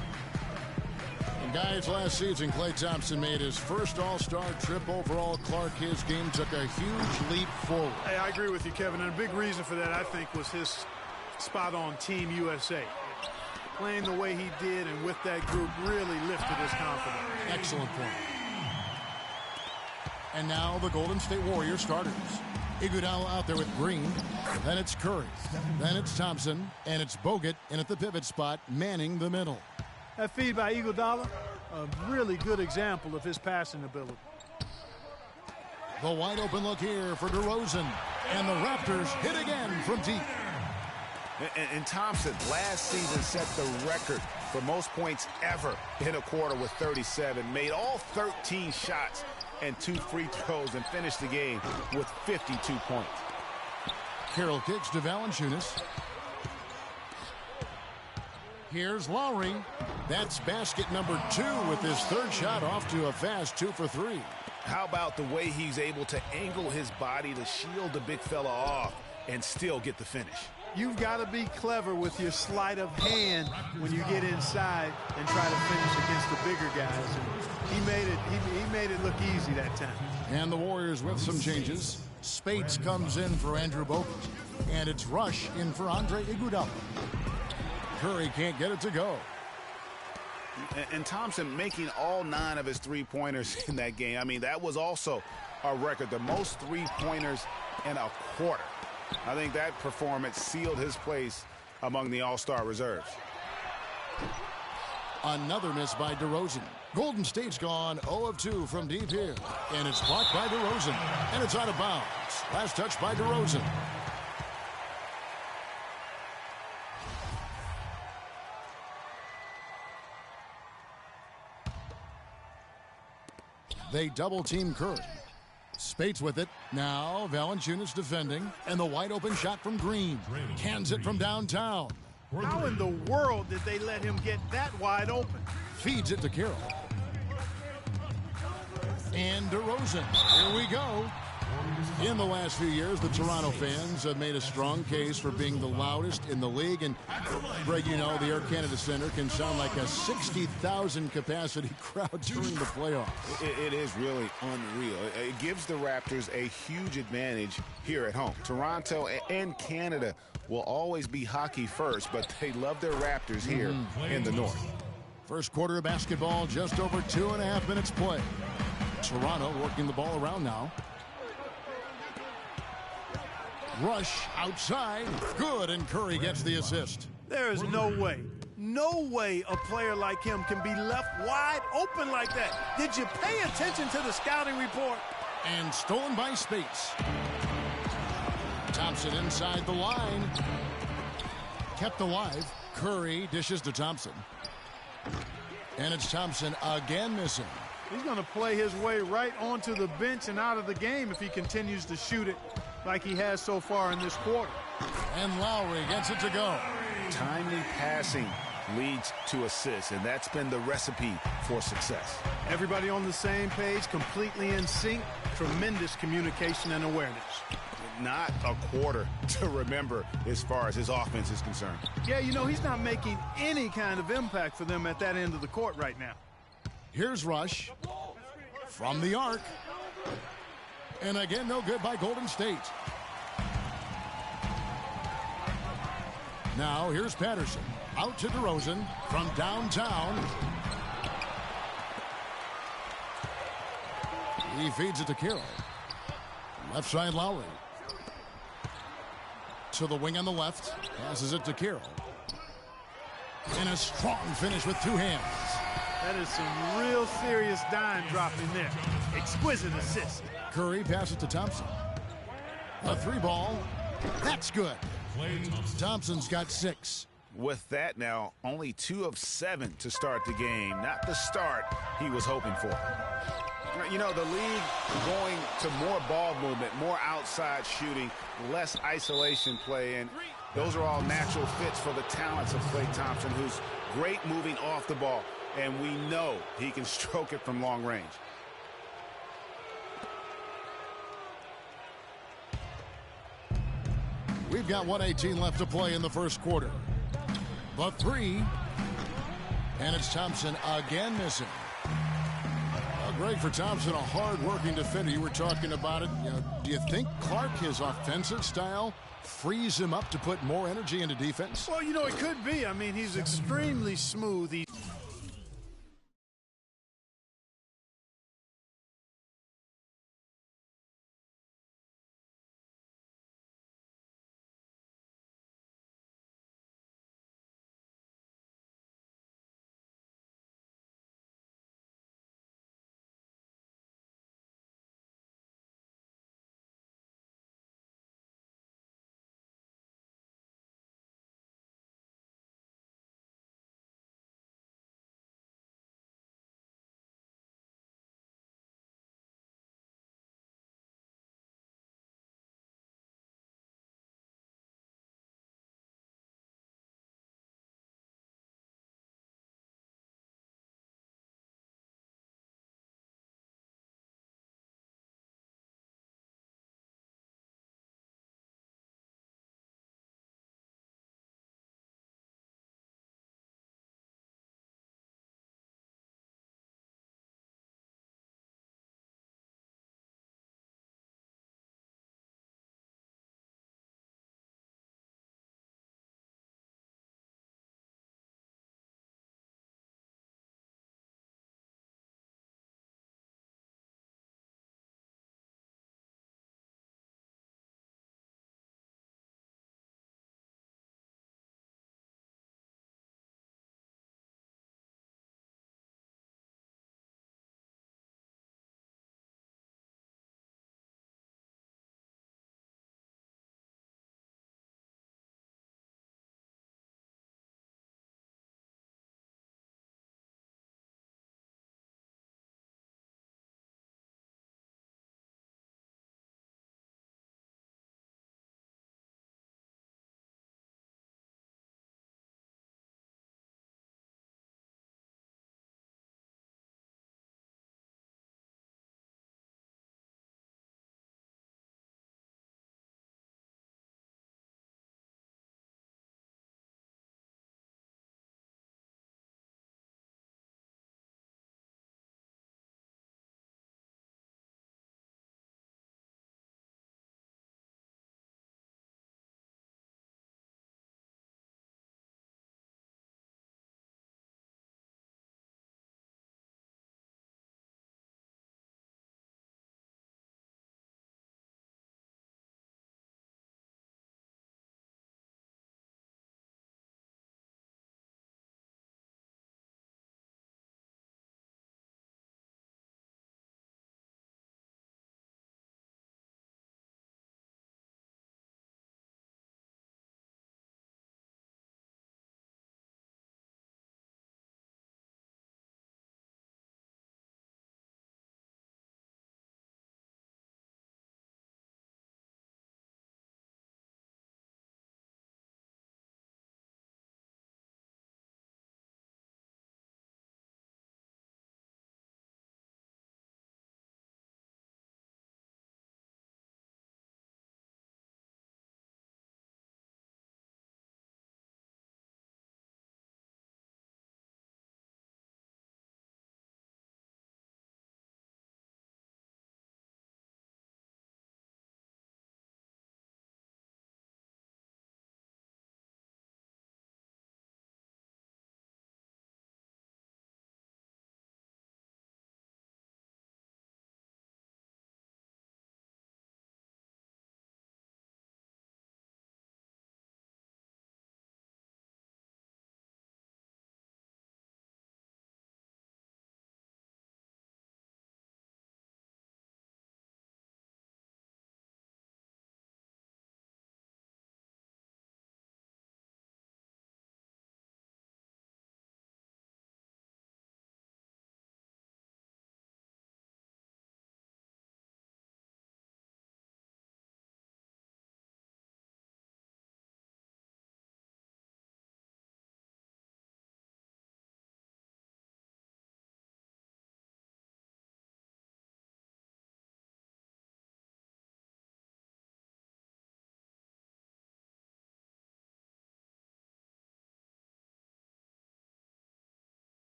And guys, last season, Klay Thompson made his first All-Star trip overall. Clark, his game took a huge leap forward. Hey, I agree with you, Kevin. And a big reason for that, I think, was his spot on Team USA. Playing the way he did and with that group really lifted his confidence. Excellent point. And now the Golden State Warriors starters. Iguodala out there with Green. Then it's Curry. Then it's Thompson. And it's Bogut in at the pivot spot, manning the middle. That feed by Iguodala, a really good example of his passing ability. The wide open look here for DeRozan. And the Raptors hit again from deep. And Thompson last season set the record for most points ever in a quarter with 37. Made all 13 shots and 2 free throws and finished the game with 52 points. Carroll kicks to Valanciunas. Here's Lowry. That's basket number 2 with his third shot off to a fast 2 for 3. How about the way he's able to angle his body to shield the big fella off and still get the finish? You've got to be clever with your sleight of hand when you get inside and try to finish against the bigger guys. And he made it look easy that time. And the Warriors with some changes. Spates comes in for Andrew Bogut. And it's Rush in for Andre Iguodala. Curry can't get it to go. And Thompson making all 9 of his three-pointers in that game. I mean, that was also a record, the most three-pointers in a quarter. I think that performance sealed his place among the All-Star reserves. Another miss by DeRozan. Golden State's gone 0 of 2 from deep here. And it's blocked by DeRozan. And it's out of bounds. Last touch by DeRozan. They double-team Curry. Spates with it. Now Valanciunas defending. And the wide-open shot from Green. Cans it from downtown. How in the world did they let him get that wide open? Feeds it to Carroll. And DeRozan. Here we go. In the last few years, the Toronto fans have made a strong case for being the loudest in the league. And, Greg, you know, the Air Canada Centre can sound like a 60,000 capacity crowd during the playoffs. It is really unreal. It gives the Raptors a huge advantage here at home. Toronto and Canada will always be hockey first, but they love their Raptors here in the North. First quarter of basketball, just over 2.5 minutes play. Toronto working the ball around now. Rush outside. Good, and Curry gets the assist. There is no way a player like him can be left wide open like that. Did you pay attention to the scouting report? And stolen by Spates. Thompson inside the line. Kept alive. Curry dishes to Thompson. And it's Thompson again missing. He's going to play his way right onto the bench and out of the game if he continues to shoot it like he has so far in this quarter. And Lowry gets it to go. Timely passing leads to assists, and that's been the recipe for success. Everybody on the same page, completely in sync, tremendous communication and awareness. Not a quarter to remember as far as his offense is concerned. Yeah, you know, he's not making any kind of impact for them at that end of the court right now. Here's Rush from the arc. And again, no good by Golden State. Now, here's Patterson. Out to DeRozan from downtown. He feeds it to Carroll. Left side, Lowry. To the wing on the left. Passes it to Carroll. And a strong finish with two hands. That is some real serious dime dropping there. Exquisite assist. Curry passes to Thompson. A three ball. That's good. Thompson's got 6. With that now, only 2 of 7 to start the game. Not the start he was hoping for. You know, the league going to more ball movement, more outside shooting, less isolation play, and those are all natural fits for the talents of Klay Thompson, who's great moving off the ball, and we know he can stroke it from long range. We've got 1:18 left to play in the first quarter. The three. And it's Thompson again missing. Greg, for Thompson, a hard-working defender. You were talking about it. You know, do you think Clark, his offensive style, frees him up to put more energy into defense? Well, you know, it could be. I mean, he's extremely smooth.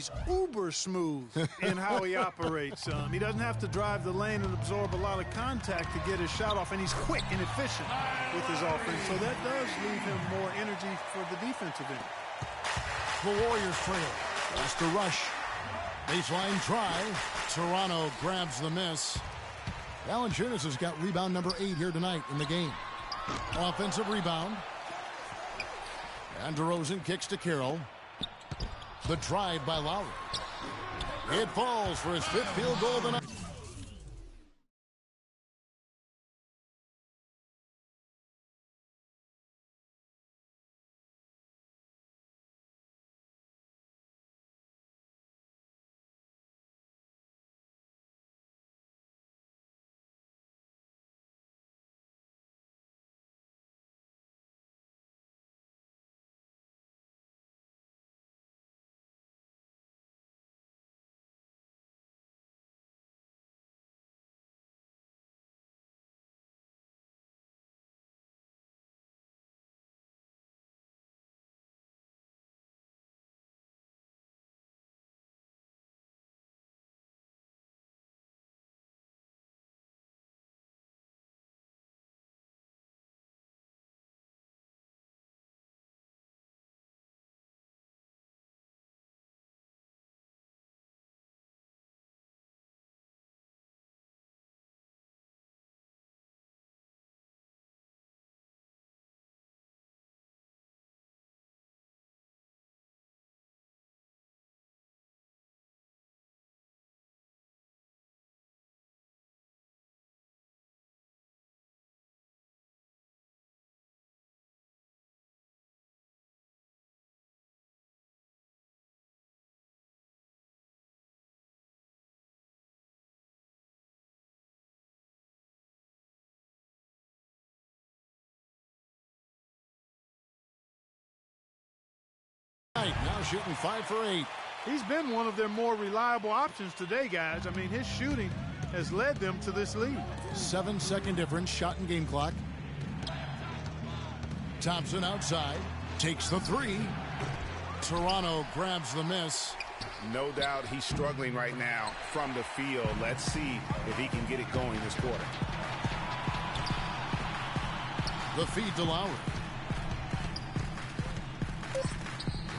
He's uber smooth in how he operates. He doesn't have to drive the lane and absorb a lot of contact to get his shot off, and he's quick and efficient with his offense. So that does leave him more energy for the defensive end. The Warriors trail. That's the rush. Baseline try. Toronto grabs the miss. Valanciunas has got rebound number 8 here tonight in the game. Offensive rebound. And DeRozan kicks to Carroll. The drive by Lowry. It falls for his 5th field goal of the night. Now shooting 5 for 8. He's been one of their more reliable options today, guys. I mean, his shooting has led them to this lead. 7-second difference, shot and game clock. Thompson outside, takes the 3. Toronto grabs the miss. No doubt he's struggling right now from the field. Let's see if he can get it going this quarter. The feed to Lowry.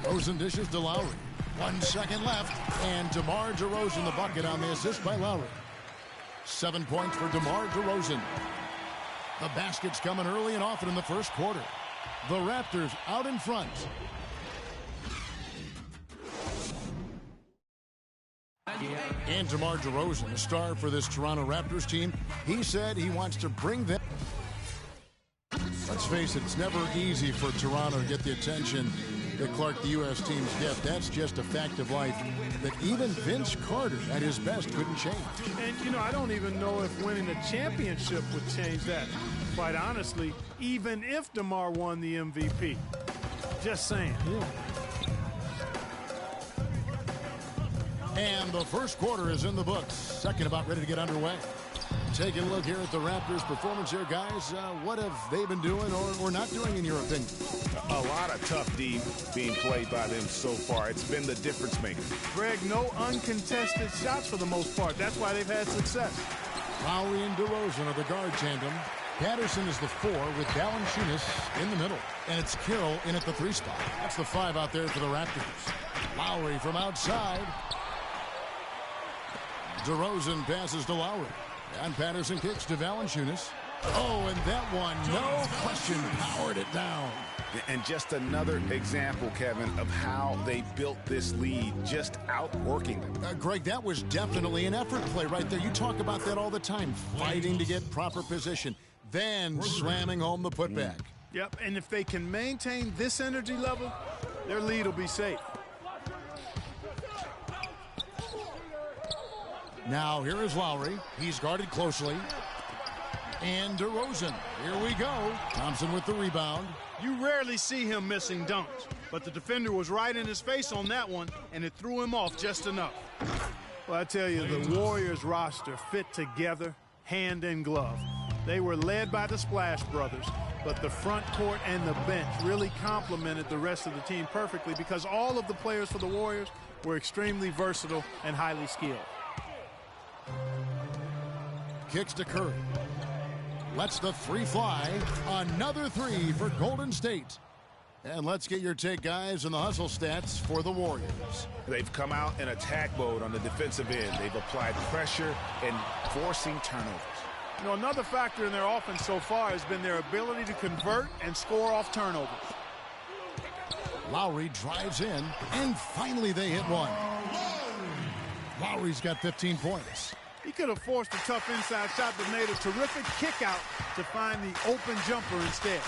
DeRozan dishes to Lowry. 1 second left, and DeMar DeRozan the bucket on the assist by Lowry. 7 points for DeMar DeRozan. The basket's coming early and often in the first quarter. The Raptors out in front. And DeMar DeRozan, a star for this Toronto Raptors team, he said he wants to bring them. Let's face it, it's never easy for Toronto to get the attention that Clark, the U.S. teams, get. That's just a fact of life that even Vince Carter at his best couldn't change. And, you know, I don't even know if winning a championship would change that. Quite honestly, even if DeMar won the MVP. Just saying. Yeah. And the first quarter is in the books. Second about ready to get underway. Taking a look here at the Raptors' performance here, guys. What have they been doing or not doing, in your opinion? A lot of tough D being played by them so far. It's been the difference maker. Greg, no uncontested shots for the most part. That's why they've had success. Lowry and DeRozan are the guard tandem. Patterson is the 4 with Valanciunas in the middle. And it's Carroll in at the 3 spot. That's the 5 out there for the Raptors. Lowry from outside. DeRozan passes to Lowry. And Patterson kicks to Valanciunas. Oh, and that one, no question, powered it down. And just another example, Kevin, of how they built this lead, just outworking them. Greg, that was definitely an effort play right there. You talk about that all the time, fighting to get proper position, then slamming home the putback. Yep, and if they can maintain this energy level, their lead will be safe. Now, here is Lowry. He's guarded closely. And DeRozan. Here we go. Thompson with the rebound. You rarely see him missing dunks, but the defender was right in his face on that one, and it threw him off just enough. Well, I tell you, the Warriors roster fit together, hand in glove. They were led by the Splash Brothers, but the front court and the bench really complemented the rest of the team perfectly because all of the players for the Warriors were extremely versatile and highly skilled. Kicks to Curry. Lets the three fly. Another three for Golden State. And let's get your take, guys, on the hustle stats for the Warriors. They've come out in attack mode on the defensive end. They've applied pressure and forcing turnovers. You know, another factor in their offense so far has been their ability to convert and score off turnovers. Lowry drives in, and finally they hit one. Lowry's got 15 points. He could have forced a tough inside shot but made a terrific kick out to find the open jumper instead.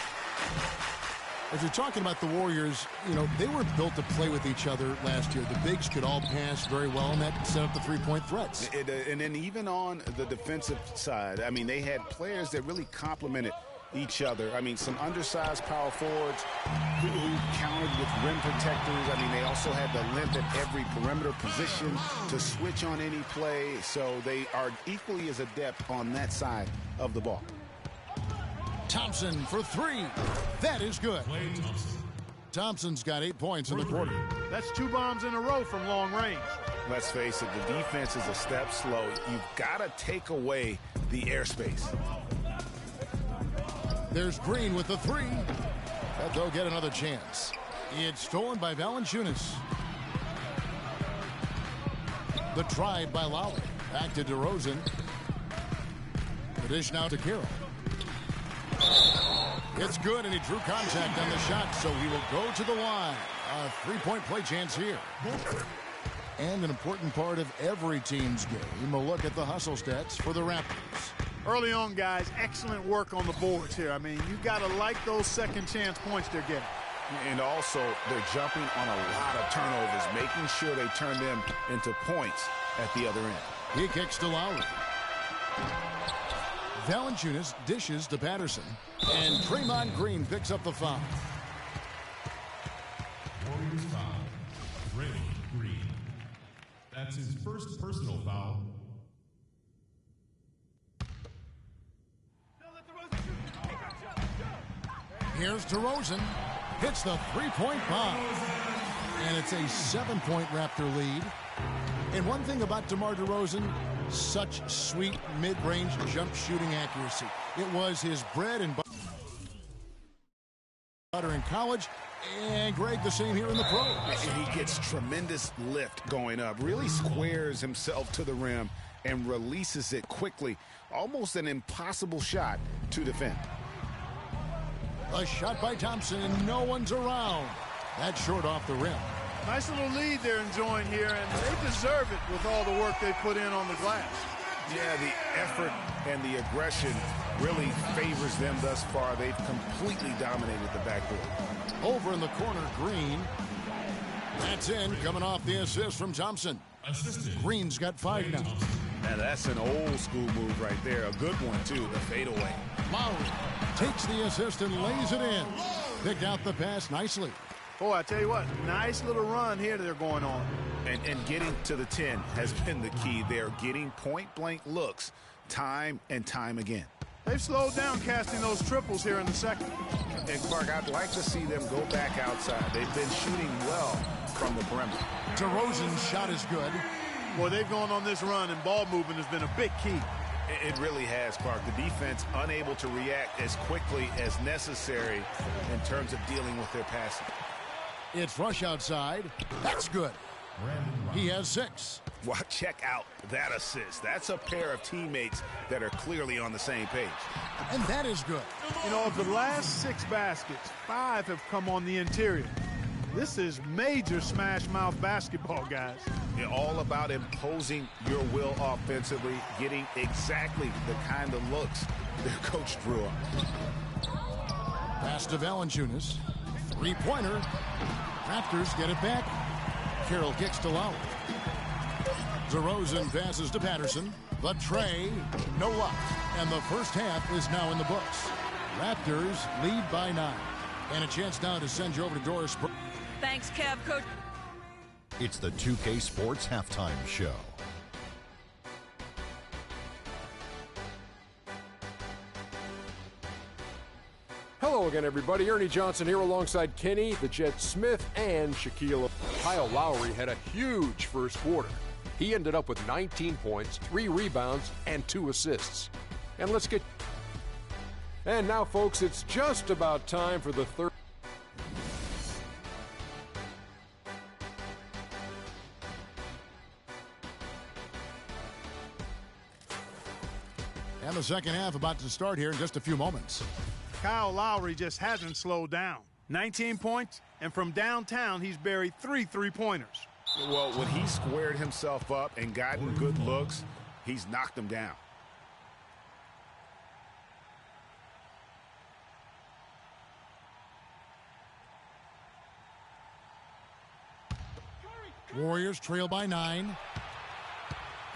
As you're talking about the Warriors, you know, they were built to play with each other last year. The bigs could all pass very well, and that set up the three-point threats. And then even on the defensive side, I mean, they had players that really complemented each other. I mean, some undersized power forwards who countered with rim protectors. I mean, they also had the length at every perimeter position to switch on any play. So they are equally as adept on that side of the ball. Thompson for three. That is good. Thompson's got 8 points in the quarter. That's 2 bombs in a row from long range. Let's face it, the defense is a step slow. You've got to take away the airspace. There's Green with the three. But they'll get another chance. It's stolen by Valanciunas. The drive by Lowry. Back to DeRozan. The dish now to Carroll. It's good, and he drew contact on the shot, so he will go to the line. A three-point play chance here. And an important part of every team's game, a look at the hustle stats for the Raptors. Early on, guys, excellent work on the boards here. I mean, you got to like those second chance points they're getting. And also, they're jumping on a lot of turnovers, making sure they turn them into points at the other end. He kicks to Lowry. Valanciunas dishes to Patterson. And Draymond Green picks up the foul. Warriors foul. Draymond Green. That's his first personal foul. Here's DeRozan. Hits the three-point bomb. And it's a 7-point Raptor lead. And one thing about DeMar DeRozan, such sweet mid-range jump shooting accuracy. It was his bread and butter in college, and Greg, the same here in the pros. And he gets tremendous lift going up, really squares himself to the rim and releases it quickly. Almost an impossible shot to defend. A shot by Thompson, and no one's around. That's short off the rim. Nice little lead they're enjoying here, and they deserve it with all the work they put in on the glass. Yeah, the effort and the aggression really favors them thus far. They've completely dominated the backcourt. Over in the corner, Green. That's in, coming off the assist from Thompson. Green's got 5 now. Now that's an old school move right there. A good one, too, the fadeaway. Lowry takes the assist and lays it in. Picked out the pass nicely. Boy, I tell you what, nice little run here they're going on. And getting to the 10 has been the key. They're getting point-blank looks time and time again. They've slowed down casting those triples here in the second. And, Clark, I'd like to see them go back outside. They've been shooting well from the perimeter. DeRozan's shot is good. Boy, they've gone on this run, and ball movement has been a big key. It really has, Clark. The defense unable to react as quickly as necessary in terms of dealing with their passing. It's Rush outside. That's good. He has 6. Well, check out that assist. That's a pair of teammates that are clearly on the same page. And that is good. You know, of the last 6 baskets, 5 have come on the interior. This is major smash mouth basketball, guys. You're all about imposing your will offensively, getting exactly the kind of looks their coach drew up. Pass to Valanciunas. Three-pointer. Raptors get it back. Carroll kicks to Lowry. DeRozan passes to Patterson. The tray, no luck. And the first half is now in the books. Raptors lead by 9. And a chance now to send you over to Doris. Thanks, Kev. Coach. It's the 2K Sports Halftime Show. Hello again, everybody. Ernie Johnson here alongside Kenny, the Jet Smith, and Shaquille. Kyle Lowry had a huge first quarter. He ended up with 19 points, 3 rebounds, and 2 assists. And now, folks, it's just about time for the third. And the second half about to start here in just a few moments. Kyle Lowry just hasn't slowed down. 19 points, and from downtown, he's buried 3 3-pointers. Well, when he squared himself up and gotten good looks, he's knocked them down. Warriors trail by 9.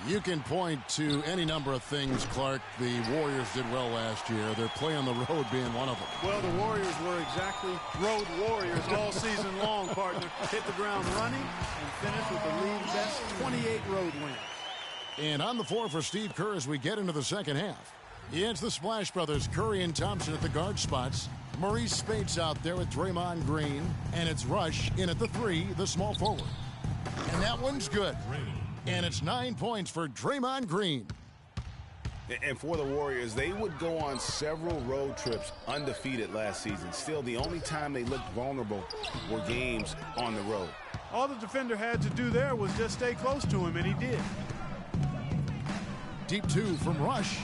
You can point to any number of things, Clark, the Warriors did well last year. Their play on the road being one of them. Well, the Warriors were exactly road warriors all season long, partner. Hit the ground running and finished with the league's best 28 road wins. And on the floor for Steve Kerr as we get into the second half. It's the Splash Brothers, Curry and Thompson at the guard spots. Maurice Spates out there with Draymond Green. And it's Rush in at the 3, the small forward. And that one's good. And it's 9 points for Draymond Green. And for the Warriors, they would go on several road trips undefeated last season. Still, the only time they looked vulnerable were games on the road. All the defender had to do there was just stay close to him, and he did. Deep 2 from Rush.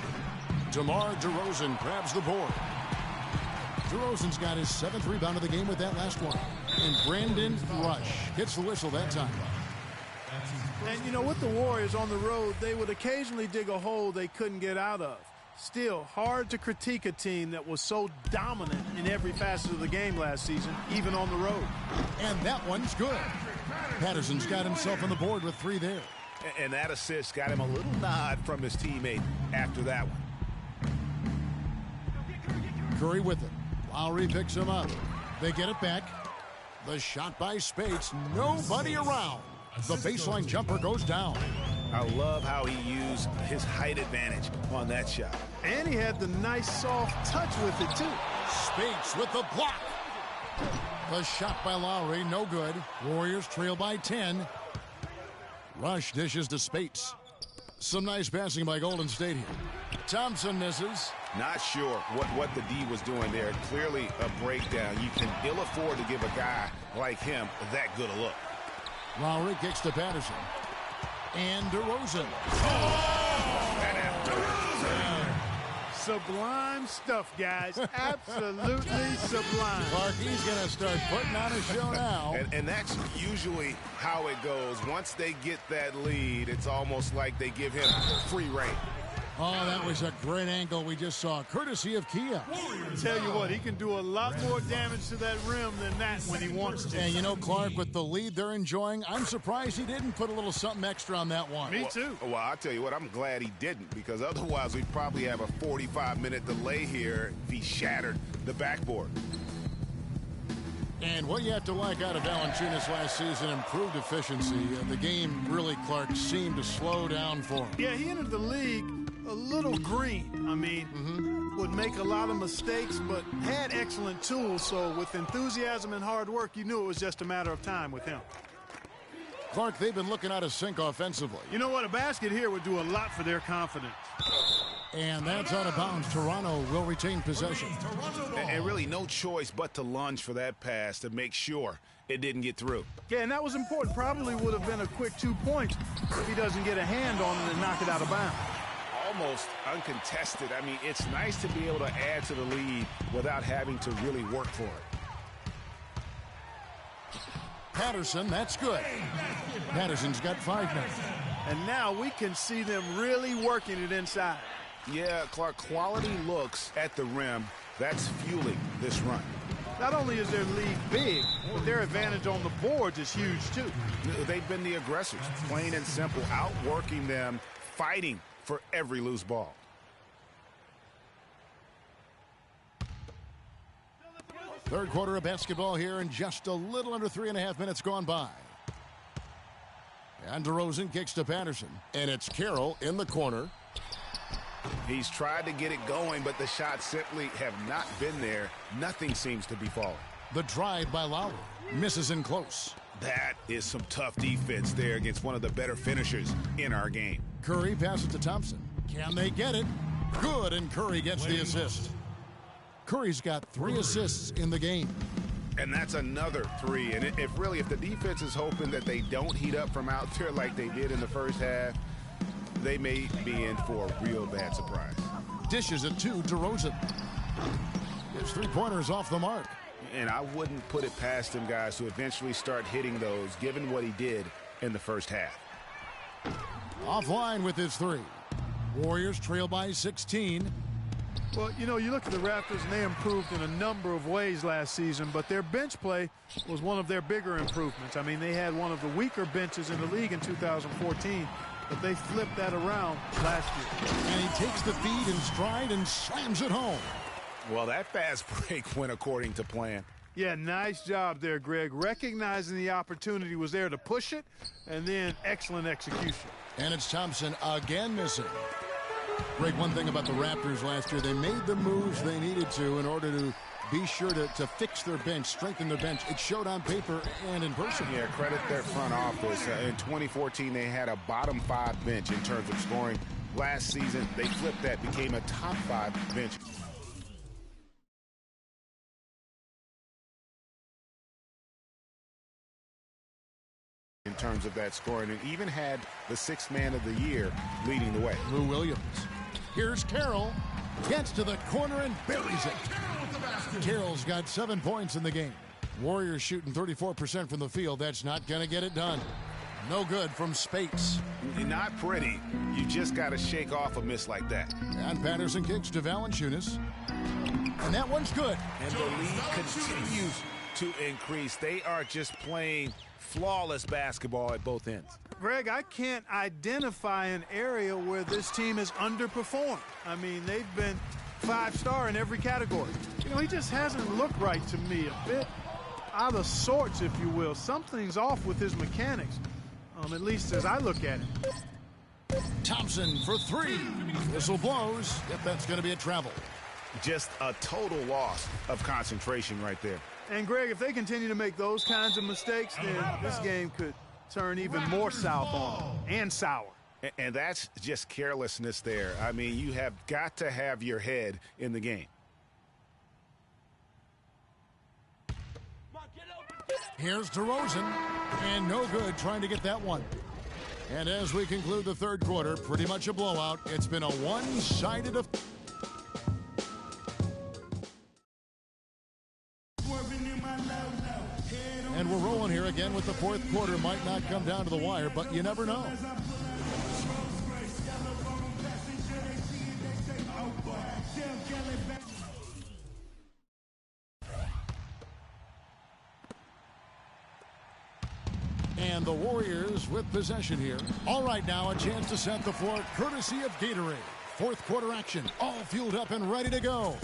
DeMar DeRozan grabs the board. DeRozan's got his 7th rebound of the game with that last one. And Brandon Rush hits the whistle that time. And, you know, with the Warriors on the road, they would occasionally dig a hole they couldn't get out of. Still, hard to critique a team that was so dominant in every facet of the game last season, even on the road. And that one's good. Patterson's got himself on the board with 3 there. And that assist got him a little nod from his teammate after that one. Curry with it. Lowry picks him up. They get it back. The shot by Spates. Nobody around. The baseline jumper goes down. I love how he used his height advantage on that shot. And he had the nice soft touch with it, too. Spates with the block. The shot by Lowry, no good. Warriors trail by 10. Rush dishes to Spates. Some nice passing by Golden State here. Thompson misses. Not sure what the D was doing there. Clearly a breakdown. You can ill afford to give a guy like him that good a look. Lowry kicks to Patterson. And DeRozan. Sublime stuff, guys. Absolutely sublime. Clark, he's going to start putting on a show now. And that's usually how it goes. Once they get that lead, it's almost like they give him free reign. Oh, that was a great angle we just saw, courtesy of Kia. Tell you what, he can do a lot more damage to that rim than that when he wants to. And you know, Clark, with the lead they're enjoying, I'm surprised he didn't put a little something extra on that one. Me too. Well, I'll tell you what, I'm glad he didn't, because otherwise we'd probably have a 45-minute delay here if he shattered the backboard. And what you have to like out of Valanciunas last season, improved efficiency. The game really, Clark, seemed to slow down for him. Yeah, he entered the league a little green. I mean, would make a lot of mistakes, but had excellent tools. So with enthusiasm and hard work, you knew it was just a matter of time with him. Clark, they've been looking out of sync offensively. You know what? A basket here would do a lot for their confidence. And that's out of bounds. Toronto will retain possession. And really no choice but to lunge for that pass to make sure it didn't get through. Yeah, and that was important. Probably would have been a quick 2 points if he doesn't get a hand on it and knock it out of bounds. Almost uncontested. I mean, it's nice to be able to add to the lead without having to really work for it. Patterson, that's good. Patterson's got 5 now. And now we can see them really working it inside. Yeah, Clark, quality looks at the rim. That's fueling this run. Not only is their lead big, but their advantage on the boards is huge, too. They've been the aggressors, plain and simple, outworking them, fighting for every loose ball. Third quarter of basketball here, and just a little under 3.5 minutes gone by. And DeRozan kicks to Patterson, and it's Carroll in the corner. He's tried to get it going, but the shots simply have not been there. Nothing seems to be falling. The drive by Lowry. Misses in close. That is some tough defense there against one of the better finishers in our game. Curry passes to Thompson. Can they get it? Good, and Curry gets the assist. Curry's got 3 assists in the game. And that's another 3. And if the defense is hoping that they don't heat up from out there like they did in the first half, they may be in for a real bad surprise. Dishes it to DeRozan. His 3-pointer's off the mark. And I wouldn't put it past him, guys, to eventually start hitting those, given what he did in the first half. Offline with his 3. Warriors trail by 16. Well, you know, you look at the Raptors, and they improved in a number of ways last season, but their bench play was one of their bigger improvements. I mean, they had one of the weaker benches in the league in 2014, but they flipped that around last year. And he takes the feed in stride and slams it home. Well, that fast break went according to plan. Yeah, nice job there, Greg. Recognizing the opportunity was there to push it, and then excellent execution. And it's Thompson again missing. Greg, one thing about the Raptors last year, they made the moves they needed to in order to be sure to fix their bench, strengthen their bench. It showed on paper and in person. Yeah, credit their front office. In 2014, they had a bottom 5 bench in terms of scoring. Last season, they flipped that, became a top 5 bench. In terms of that scoring, and even had the 6th man of the year leading the way. Lou Williams. Here's Carroll. Gets to the corner and buries it. Carroll's got 7 points in the game. Warriors shooting 34% from the field. That's not going to get it done. No good from Spates. Not pretty. You just got to shake off a miss like that. And Patterson kicks to Valanciunas. And that one's good. And the lead continues to increase. They are just playing flawless basketball at both ends. Greg, I can't identify an area where this team has underperformed. I mean, they've been 5-star in every category. You know, he just hasn't looked right to me. A bit out of sorts, if you will. Something's off with his mechanics, at least as I look at it. Thompson for 3. Whistle blows. Yep, that's going to be a travel. Just a total loss of concentration right there. And, Greg, if they continue to make those kinds of mistakes, then this game could turn even more south on them, and sour. And that's just carelessness there. I mean, you have got to have your head in the game. Here's DeRozan, and no good trying to get that one. And as we conclude the 3rd quarter, pretty much a blowout. It's been a one-sided affair. And we're rolling here again with the 4th quarter. Might not come down to the wire, but you never know. And the Warriors with possession here. All right, now a chance to set the floor courtesy of Gatorade. 4th quarter action, all fueled up and ready to go.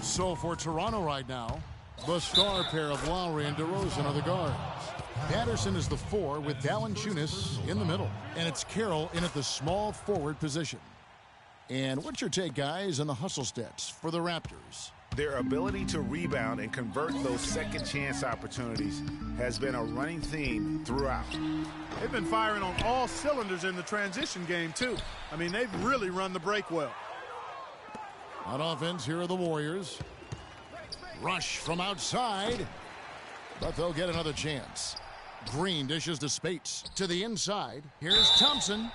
So for Toronto right now, the star pair of Lowry and DeRozan are the guards. Patterson is the 4 with Valanciunas in the middle. And it's Carroll in at the small forward position. And what's your take, guys, on the hustle stats for the Raptors? Their ability to rebound and convert those second chance opportunities has been a running theme throughout. They've been firing on all cylinders in the transition game, too. I mean, they've really run the break well. On offense, here are the Warriors. Rush from outside, but they'll get another chance. Green dishes to Spates to the inside. Here's Thompson.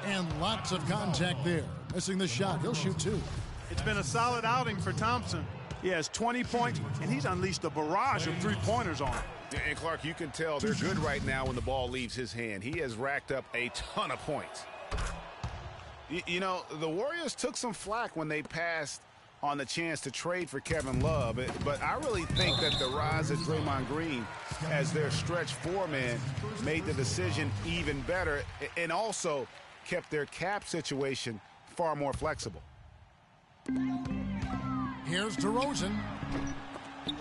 And lots of contact there. Missing the shot. He'll shoot 2. It's been a solid outing for Thompson. He has 20 points, and he's unleashed a barrage of 3-pointers on him. And, Clark, you can tell they're good right now when the ball leaves his hand. He has racked up a ton of points. You know, the Warriors took some flack when they passed on the chance to trade for Kevin Love. But I really think that the rise of Draymond Green as their stretch 4-man made the decision even better and also kept their cap situation far more flexible. Here's DeRozan.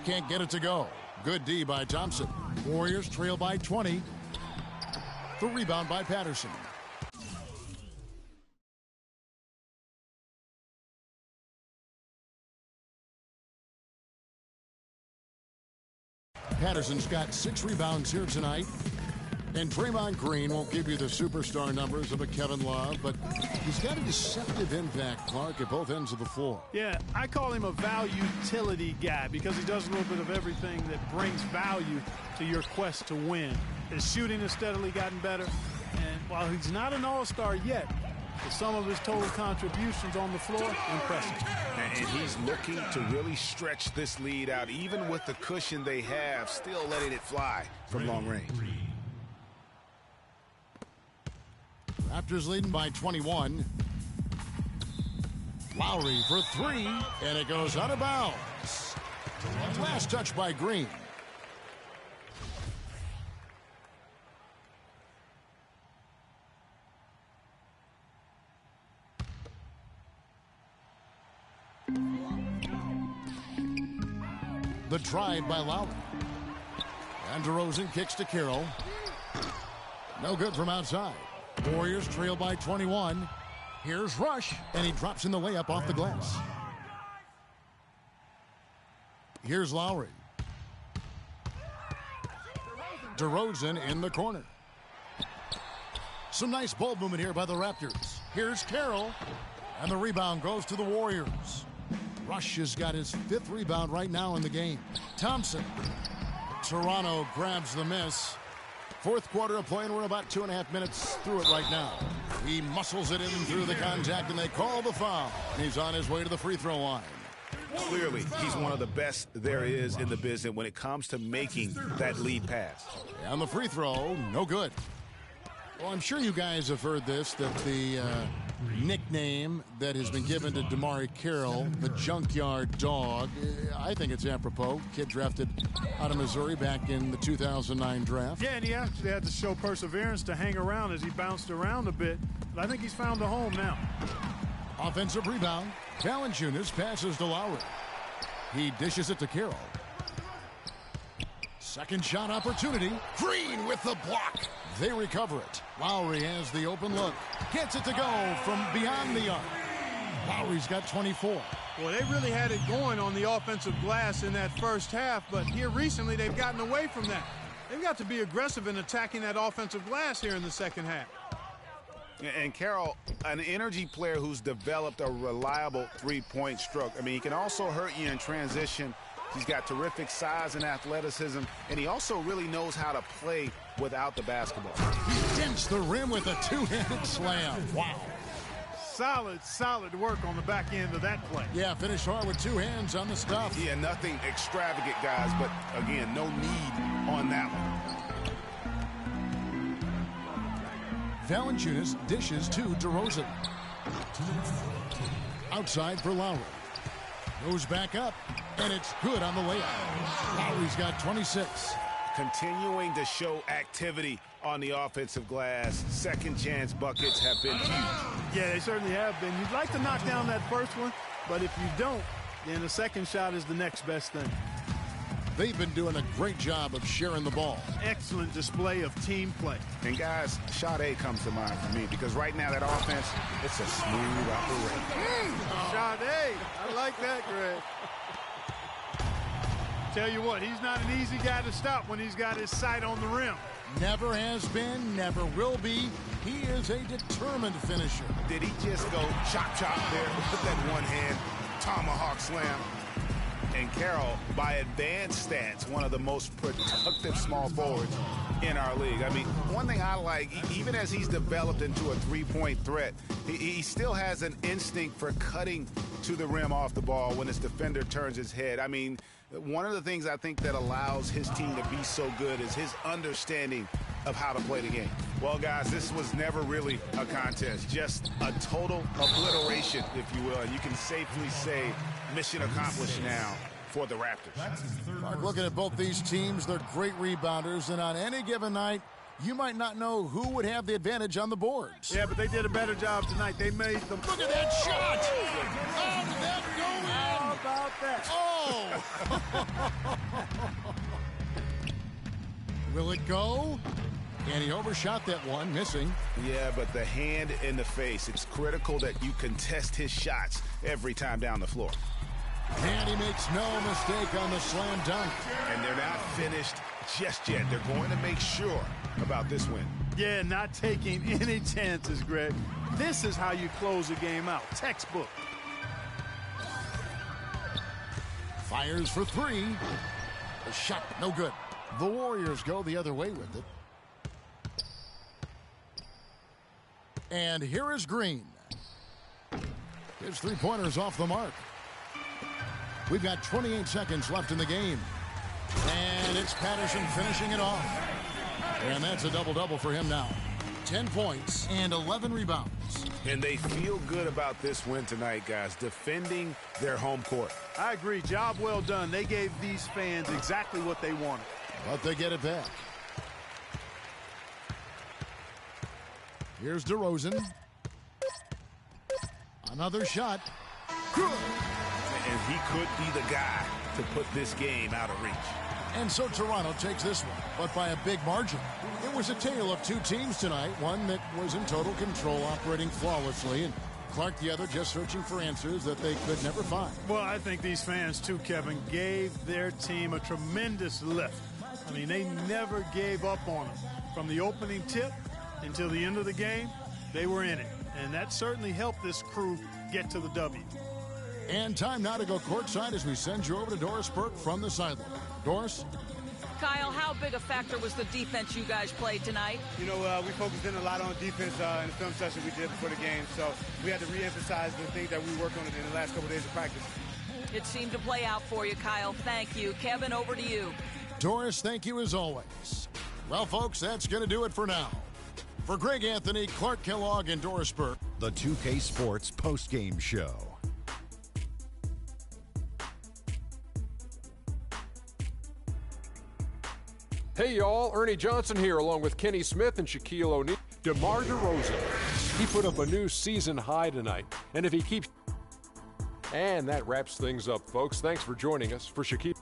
Can't get it to go. Good D by Thompson. Warriors trail by 20. The rebound by Patterson. Patterson's got 6 rebounds here tonight. And Draymond Green won't give you the superstar numbers of a Kevin Love, but he's got a deceptive impact, Clark, at both ends of the floor. Yeah, I call him a value utility guy because he does a little bit of everything that brings value to your quest to win. His shooting has steadily gotten better, and while he's not an all-star yet, the sum of his total contributions on the floor, impressive. And he's looking to really stretch this lead out, even with the cushion they have, still letting it fly from long range. Raptors leading by 21. Lowry for 3, and it goes out of bounds. Last touch by Green. The drive by Lowry. And DeRozan kicks to Carroll. No good from outside. Warriors trail by 21. Here's Rush, and he drops in the layup off the glass. Here's Lowry. DeRozan in the corner. Some nice ball movement here by the Raptors. Here's Carroll, and the rebound goes to the Warriors. Rush has got his 5th rebound right now in the game. Thompson. Toronto grabs the miss. 4th quarter of play, and we're about 2.5 minutes through it right now. He muscles it in through the contact, and they call the foul. And he's on his way to the free throw line. Clearly, he's one of the best there is in the business when it comes to making that lead pass. And the free throw, no good. Well, I'm sure you guys have heard this, that the nickname that has been given to DeMarre Carroll, the Junkyard Dog, I think it's apropos. Kid drafted out of Missouri back in the 2009 draft. Yeah, and he actually had to show perseverance to hang around as he bounced around a bit. But I think he's found a home now. Offensive rebound. Valanciunas passes to Lowry. He dishes it to Carroll. Second shot opportunity. Green with the block. They recover it. Lowry has the open look. Gets it to go from beyond the arc. Lowry's got 24. Well, they really had it going on the offensive glass in that first half, but here recently they've gotten away from that. They've got to be aggressive in attacking that offensive glass here in the second half. And Carroll, an energy player who's developed a reliable three-point stroke. I mean, he can also hurt you in transition. He's got terrific size and athleticism, and he also really knows how to play without the basketball. He dents the rim with a two-handed slam. Wow. Solid work on the back end of that play. Yeah, finish hard with 2 hands on the stuff. Yeah, nothing extravagant, guys, but again, no need on that one. Valanciunas dishes to DeRozan. Outside for Lowry. Goes back up, and it's good on the layup. Lowry's got 26. Continuing to show activity on the offensive glass. Second chance buckets have been huge. Yeah, they certainly have been. You'd like to knock down that first one, but if you don't, then the second shot is the next best thing. They've been doing a great job of sharing the ball. Excellent display of team play. And guys, shot A comes to mind for me because right now that offense, it's a smooth operation. Shot A. I like that, Greg. Tell you what, he's not an easy guy to stop when he's got his sight on the rim. Never has been, never will be. He is a determined finisher. Did he just go chop there with that one hand tomahawk slam? And Carroll, by advanced stats, one of the most productive small forwards in our league. I mean, one thing I like, even as he's developed into a three-point threat, he still has an instinct for cutting to the rim off the ball when his defender turns his head. I mean, one of the things I think that allows his team to be so good is his understanding of how to play the game. Well, guys, this was never really a contest, just a total obliteration, if you will. And you can safely say mission accomplished now for the Raptors. Mark, looking at both these teams, they're great rebounders, and on any given night, you might not know who would have the advantage on the boards. Yeah, but they did a better job tonight. They made them. Look at that shot! How did that go in? How about that? Oh! Will it go? And he overshot that one, missing. Yeah, but the hand in the face, it's critical that you contest his shots every time down the floor. And he makes no mistake on the slam dunk. And they're not finished just yet. They're going to make sure about this win. Yeah, not taking any chances, Greg. This is how you close a game out. Textbook. Fires for three. A shot, no good. The Warriors go the other way with it. And here is Green. His three-pointer's off the mark. We've got 28 seconds left in the game. And it's Patterson finishing it off. And that's a double-double for him now. 10 points and 11 rebounds. And they feel good about this win tonight, guys, defending their home court. I agree. Job well done. They gave these fans exactly what they wanted. But they get it back. Here's DeRozan. Another shot. Good. And he could be the guy to put this game out of reach. And so Toronto takes this one, but by a big margin. It was a tale of two teams tonight, one that was in total control, operating flawlessly, and Clark the other just searching for answers that they could never find. Well, I think these fans, too, Kevin, gave their team a tremendous lift. I mean, they never gave up on them. From the opening tip until the end of the game, they were in it. And that certainly helped this crew get to the W. And time now to go courtside as we send you over to Doris Burke from the sideline. Doris? Kyle, how big a factor was the defense you guys played tonight? You know, we focused in a lot on defense in the film session we did before the game, so we had to reemphasize the things that we worked on in the last couple of days of practice. It seemed to play out for you, Kyle. Thank you. Kevin, over to you. Doris, thank you as always. Well, folks, that's going to do it for now. For Greg Anthony, Clark Kellogg, and Doris Burke, the 2K Sports postgame show. Hey, y'all. Ernie Johnson here, along with Kenny Smith and Shaquille O'Neal. DeMar DeRozan. He put up a new season high tonight. And if he keeps... And that wraps things up, folks. Thanks for joining us. For Shaquille...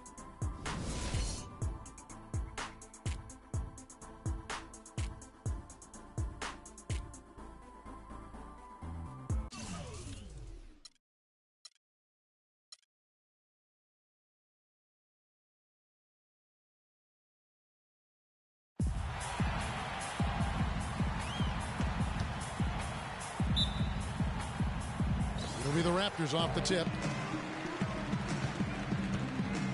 It'll be the Raptors off the tip.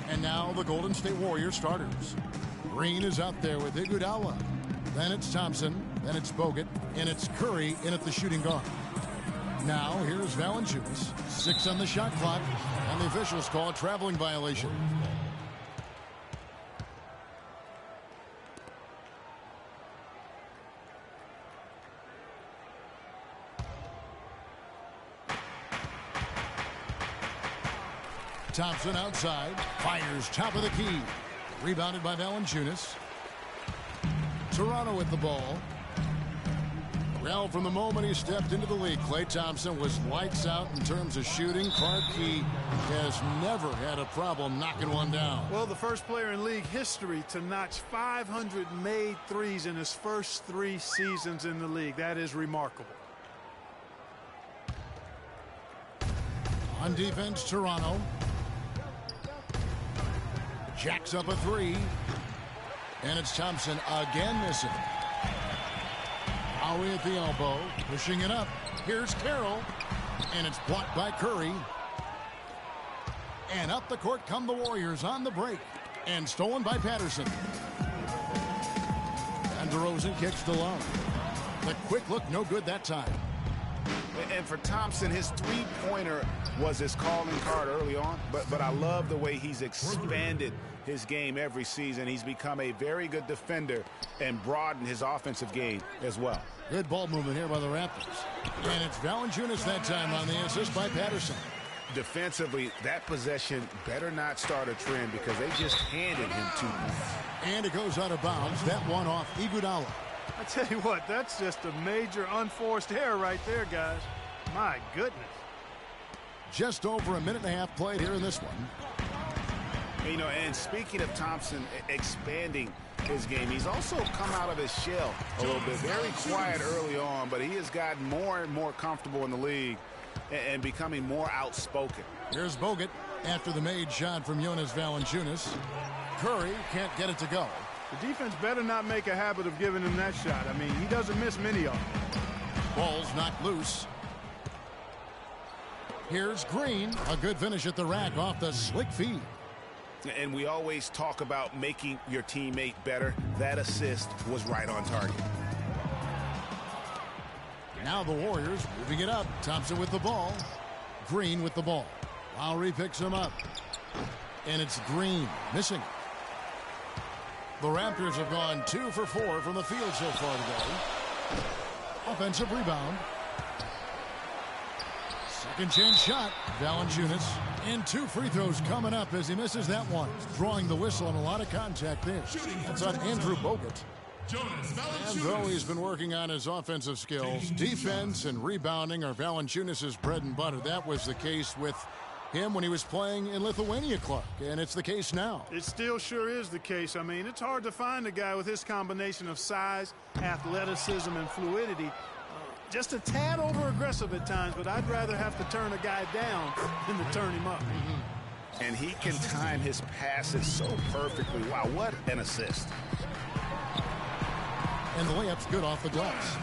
And now the Golden State Warriors starters. Green is out there with Iguodala. Then it's Thompson. Then it's Bogut. And it's Curry in at the shooting guard. Now here's Valanciunas. 6 on the shot clock. And the officials call a traveling violation. Thompson outside, fires top of the key. Rebounded by Valanciunas. Toronto with the ball. Well, from the moment he stepped into the league, Klay Thompson was lights out in terms of shooting. Clark, he has never had a problem knocking one down. Well, the first player in league history to notch 500 made threes in his first 3 seasons in the league. That is remarkable. On defense, Toronto. Jacks up a 3. And it's Thompson again missing. Lowry at the elbow, pushing it up. Here's Carroll. And it's blocked by Curry. And up the court come the Warriors on the break. And stolen by Patterson. And DeRozan kicks to Love. The quick look, no good that time. And for Thompson, his three-pointer was his calling card early on, but I love the way he's expanded his game every season. He's become a very good defender and broadened his offensive game as well. Good ball movement here by the Raptors. And it's Valanciunas that time on the assist by Patterson. Defensively, that possession better not start a trend because they just handed him 2 points. And it goes out of bounds. That one off Iguodala. I tell you what, that's just a major unforced error right there, guys. My goodness. Just over a minute and a half played here in this one. You know, and speaking of Thompson expanding his game, he's also come out of his shell a little bit. Very quiet early on, but he has gotten more and more comfortable in the league and becoming more outspoken. Here's Bogut after the made shot from Jonas Valanciunas. Curry can't get it to go. The defense better not make a habit of giving him that shot. I mean, he doesn't miss many of them. Ball's knocked loose. Here's Green. A good finish at the rack off the slick feed. And we always talk about making your teammate better. That assist was right on target. Now the Warriors moving it up. Thompson with the ball. Green with the ball. Lowry picks him up. And it's Green missing. The Raptors have gone 2 for 4 from the field so far today. Offensive rebound. Second chance shot. Valanciunas. And 2 free throws coming up as he misses that one. Drawing the whistle and a lot of contact there. That's on Andrew Bogut. And though he's been working on his offensive skills, defense and rebounding are Valanciunas' bread and butter. That was the case with him when he was playing in Lithuania, Clark, and it's the case now. It still sure is the case. I mean, it's hard to find a guy with his combination of size, athleticism, and fluidity. Just a tad over-aggressive at times, but I'd rather have to turn a guy down than to turn him up. And he can time his passes so perfectly. Wow, what an assist. And the layup's good off the glass.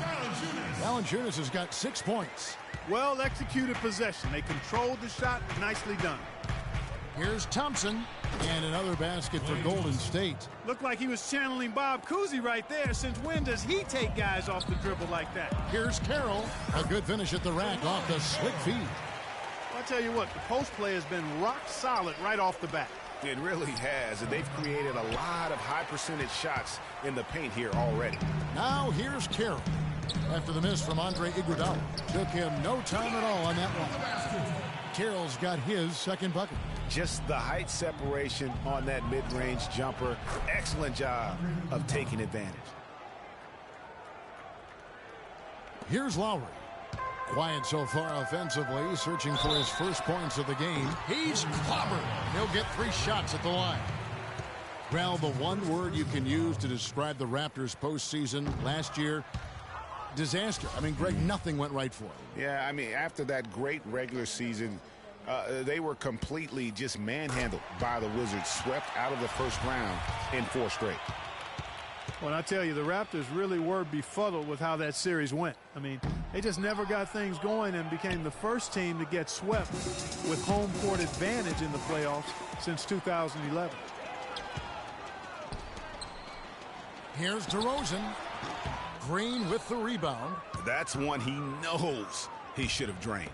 Valanciunas has got 6 points. Well-executed possession. They controlled the shot. Nicely done. Here's Thompson. And another basket for Golden State. Looked like he was channeling Bob Cousy right there. Since when does he take guys off the dribble like that? Here's Carroll. A good finish at the rack off the slick feed. Well, I tell you what, the post play has been rock solid right off the bat. It really has, and they've created a lot of high-percentage shots in the paint here already. Now here's Carroll. After the miss from Andre Iguodala. Took him no time at all on that one. Carroll's got his second bucket. Just the height separation on that mid-range jumper. Excellent job of taking advantage. Here's Lowry. Quiet so far offensively, searching for his first points of the game. He's clobbered. He'll get 3 shots at the line. Well, the one word you can use to describe the Raptors postseason last year, disaster. I mean, Greg, nothing went right for him. Yeah, I mean, after that great regular season, they were completely just manhandled by the Wizards, swept out of the first round in 4 straight. Well, I tell you, the Raptors really were befuddled with how that series went. I mean, they just never got things going and became the first team to get swept with home court advantage in the playoffs since 2011. Here's DeRozan. Green with the rebound. That's one he knows he should have drained.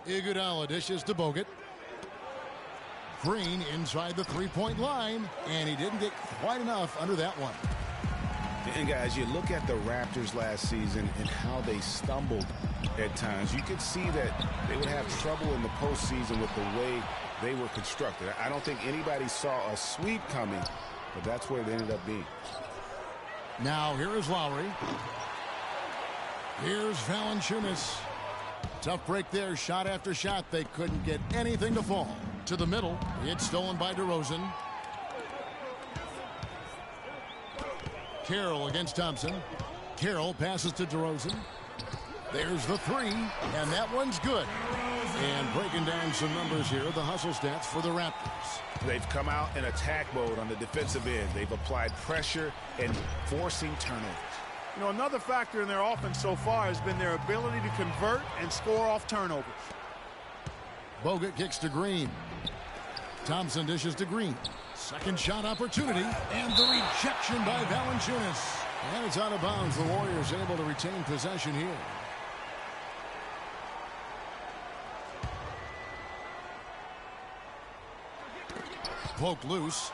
Iguodala dishes to Bogut. Green inside the three-point line, and he didn't get quite enough under that one. And guys, you look at the Raptors last season and how they stumbled at times. You could see that they would have trouble in the postseason with the way they were constructed. I don't think anybody saw a sweep coming, but that's where it ended up being. Now here is Lowry. Here's Valanciunas. Tough break there, shot after shot. They couldn't get anything to fall. To the middle, it's stolen by DeRozan. Carroll against Thompson. Carroll passes to DeRozan. There's the 3, and that one's good. And breaking down some numbers here, the hustle stats for the Raptors. They've come out in attack mode on the defensive end. They've applied pressure and forcing turnovers. You know, another factor in their offense so far has been their ability to convert and score off turnovers. Bogut kicks to Green. Thompson dishes to Green. Second shot opportunity, and the rejection by Valanciunas. And it's out of bounds. The Warriors able to retain possession here. Poked loose.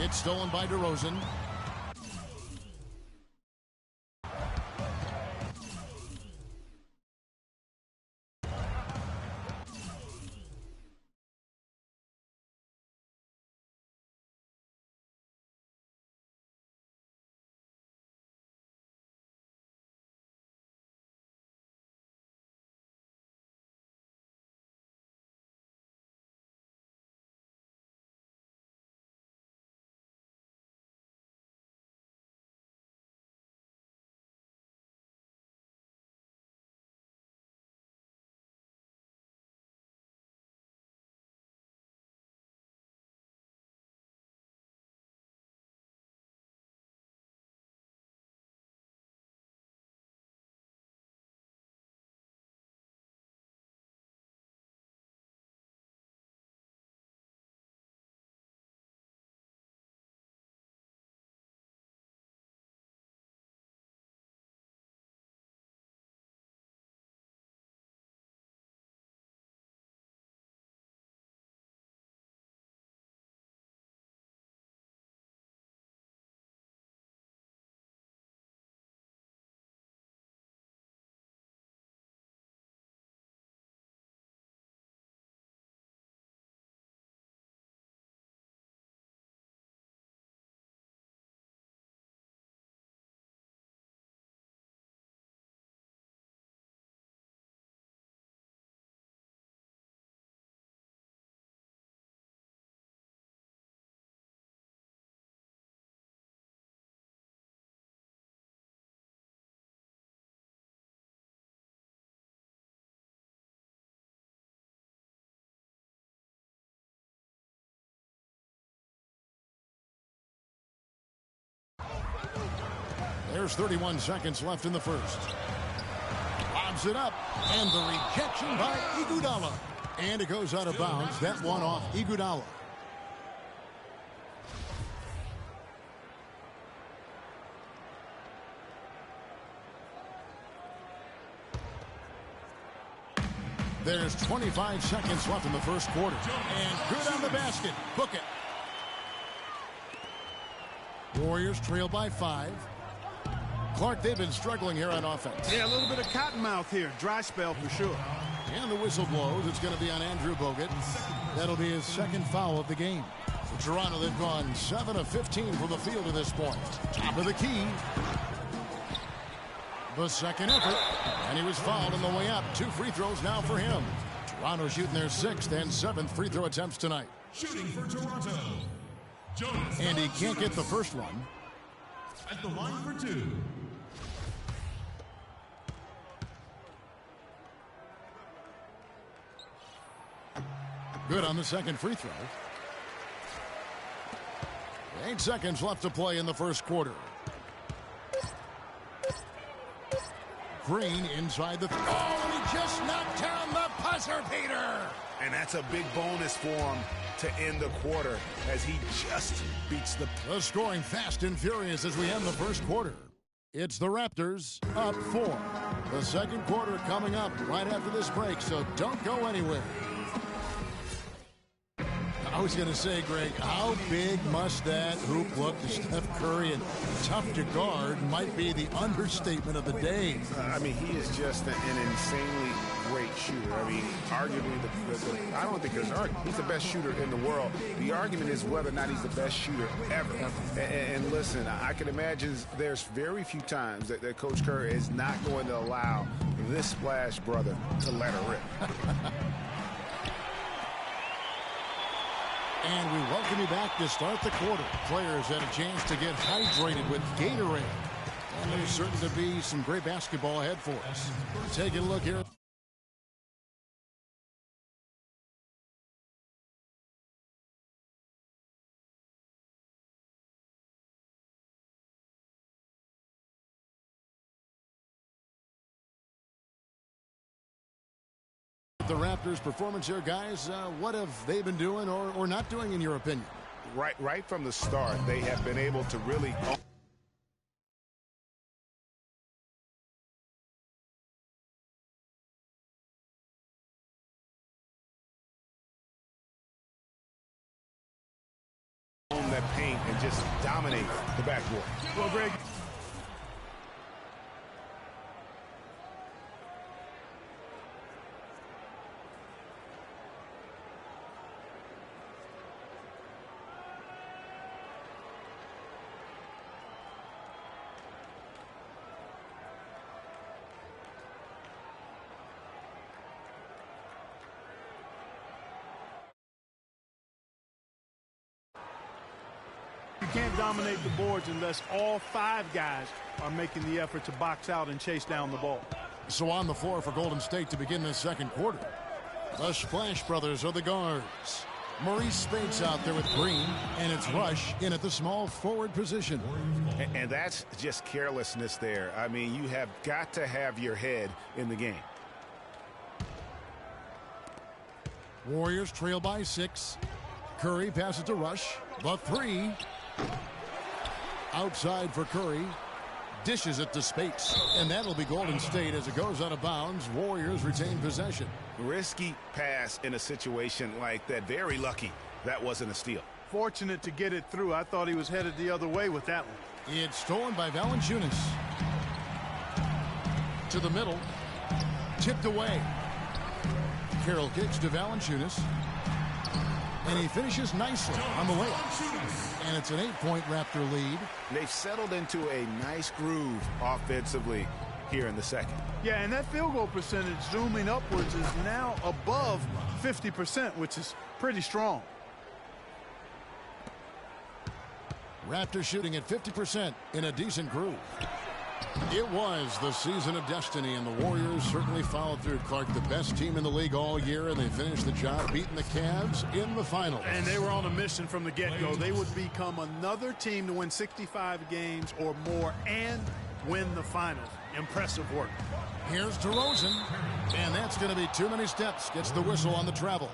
It's stolen by DeRozan. There's 31 seconds left in the first. Lobs it up, and the rejection by Iguodala. And it goes out of bounds. That one off Iguodala. There's 25 seconds left in the first quarter. And good on the basket. Book it. Warriors trail by 5. Clark, they've been struggling here on offense. Yeah, a little bit of cottonmouth here. Dry spell for sure. And the whistle blows. It's going to be on Andrew Bogut. That'll be his second foul of the game. For Toronto, they've gone 7 of 15 from the field to this point. Top of the key. The second effort. And he was fouled on the way up. 2 free throws now for him. Toronto shooting their 6th and 7th free throw attempts tonight. Shooting for Toronto, Jonas. And he can't get the first one. At the line for 2. Good on the second free throw. 8 seconds left to play in the first quarter. Green inside the... Oh, and he just knocked down the buzzer beater! And that's a big bonus for him to end the quarter as he just beats the... The scoring fast and furious as we end the first quarter. It's the Raptors up 4. The second quarter coming up right after this break, so don't go anywhere. I was going to say, Greg, how big must that hoop look to Steph Curry, and tough to guard might be the understatement of the day. I mean, he is just an insanely great shooter. I mean, arguably, I don't think there's an argument. He's the best shooter in the world. The argument is whether or not he's the best shooter ever. And listen, I can imagine there's very few times that Coach Curry is not going to allow this splash brother to let her rip. And we welcome you back to start the quarter. Players had a chance to get hydrated with Gatorade. And there's certain to be some great basketball ahead for us. Take a look here. The Raptors' performance here, guys, what have they been doing or not doing in your opinion? Right from the start, they have been able to really own that paint and just dominate the backboard. Well, Greg, you can't dominate the boards unless all 5 guys are making the effort to box out and chase down the ball. So on the floor for Golden State to begin this second quarter, the Splash Brothers are the guards. Maurice Spates out there with Green, and it's Rush in at the small forward position. And that's just carelessness there. I mean, you have got to have your head in the game. Warriors trail by 6. Curry passes to Rush. The 3. Outside for Curry. Dishes it to Spates. And that'll be Golden State as it goes out of bounds. Warriors retain possession. Risky pass in a situation like that. Very lucky that wasn't a steal. Fortunate to get it through. I thought he was headed the other way with that one. It's stolen by Valanciunas. To the middle. Tipped away. Carroll kicks to Valanciunas. And he finishes nicely on the layup. And it's an 8-point Raptor lead. They've settled into a nice groove offensively here in the second. Yeah, and that field goal percentage zooming upwards is now above 50%, which is pretty strong. Raptors shooting at 50% in a decent groove. It was the season of destiny, and the Warriors certainly followed through. Clark, the best team in the league all year, and they finished the job beating the Cavs in the finals. And they were on a mission from the get-go. They would become another team to win 65 games or more and win the finals. Impressive work. Here's DeRozan, and that's going to be too many steps. Gets the whistle on the travel.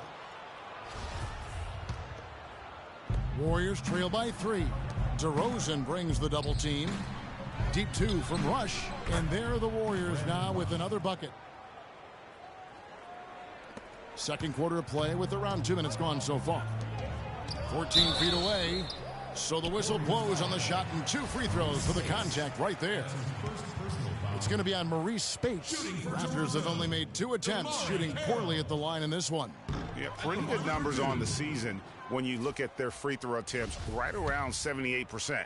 Warriors trail by 3. DeRozan brings the double team. Deep 2 from Rush, and there are the Warriors now with another bucket. Second quarter of play with around 2 minutes gone so far. 14 feet away, so the whistle blows on the shot, and 2 free throws for the contact right there. It's going to be on Maurice Spates. Raptors have only made 2 attempts, shooting poorly at the line in this one. Yeah, pretty good numbers on the season when you look at their free throw attempts, right around 78%.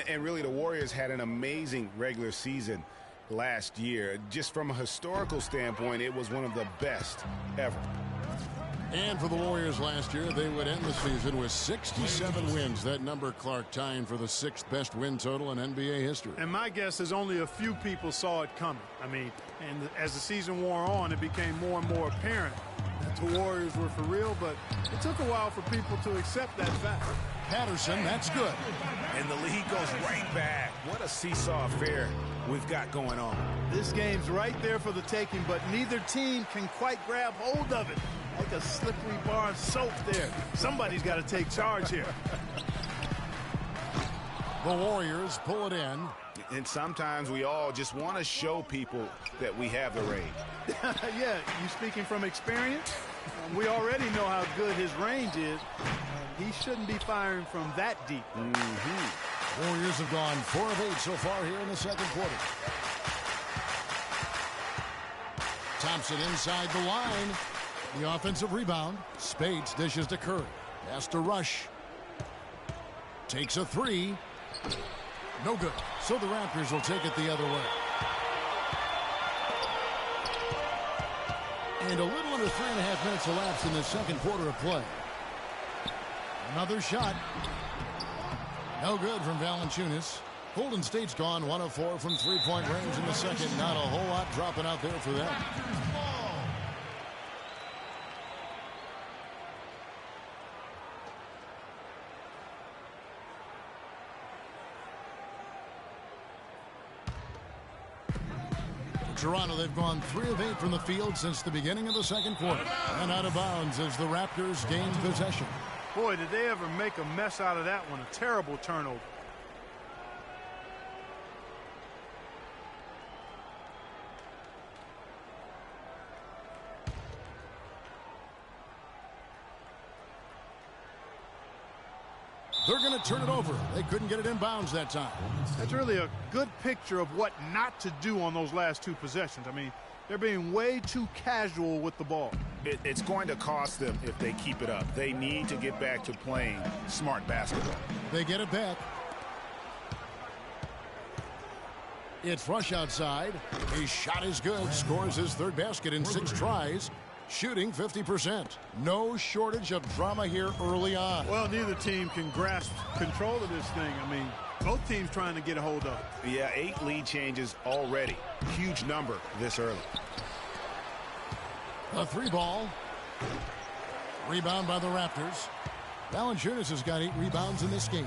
And really, the Warriors had an amazing regular season last year. Just from a historical standpoint, it was one of the best ever. And for the Warriors last year, they would end the season with 67 wins. That number, Clark, tying for the 6th best win total in NBA history. And my guess is only a few people saw it coming. I mean, and as the season wore on, it became more and more apparent that the Warriors were for real, but it took a while for people to accept that fact. Patterson, that's good. And the lead goes right back. What a seesaw affair we've got going on. This game's right there for the taking, but neither team can quite grab hold of it. Like a slippery bar of soap there. Somebody's got to take charge here. The Warriors pull it in. And sometimes we all just want to show people that we have the range. Yeah, you speaking from experience? We already know how good his range is. He shouldn't be firing from that deep. Warriors have gone 4 of 8 so far here in the second quarter. Thompson inside the line. The offensive rebound. Spates dishes to Curry. Has to Rush. Takes a 3. No good. So the Raptors will take it the other way. And a little under 3.5 minutes elapsed in the second quarter of play. Another shot. No good from Valanciunas. Golden State's gone 1 of 4 from 3-point range in the second. Not a whole lot dropping out there for them. Toronto, they've gone 3 of 8 from the field since the beginning of the second quarter. And out of bounds as the Raptors gain possession. Boy, did they ever make a mess out of that one. A terrible turnover. They're going to turn it over. They couldn't get it in bounds that time. That's really a good picture of what not to do on those last two possessions. I mean, they're being way too casual with the ball. It's going to cost them if they keep it up. They need to get back to playing smart basketball. They get it back. It's Rush outside. His shot is good. Scores his third basket in 6 tries. Shooting 50%. No shortage of drama here early on. Well, neither team can grasp control of this thing. I mean, both teams trying to get a hold of it. Yeah, 8 lead changes already. Huge number this early. A 3-ball. Rebound by the Raptors. Valanciunas has got 8 rebounds in this game.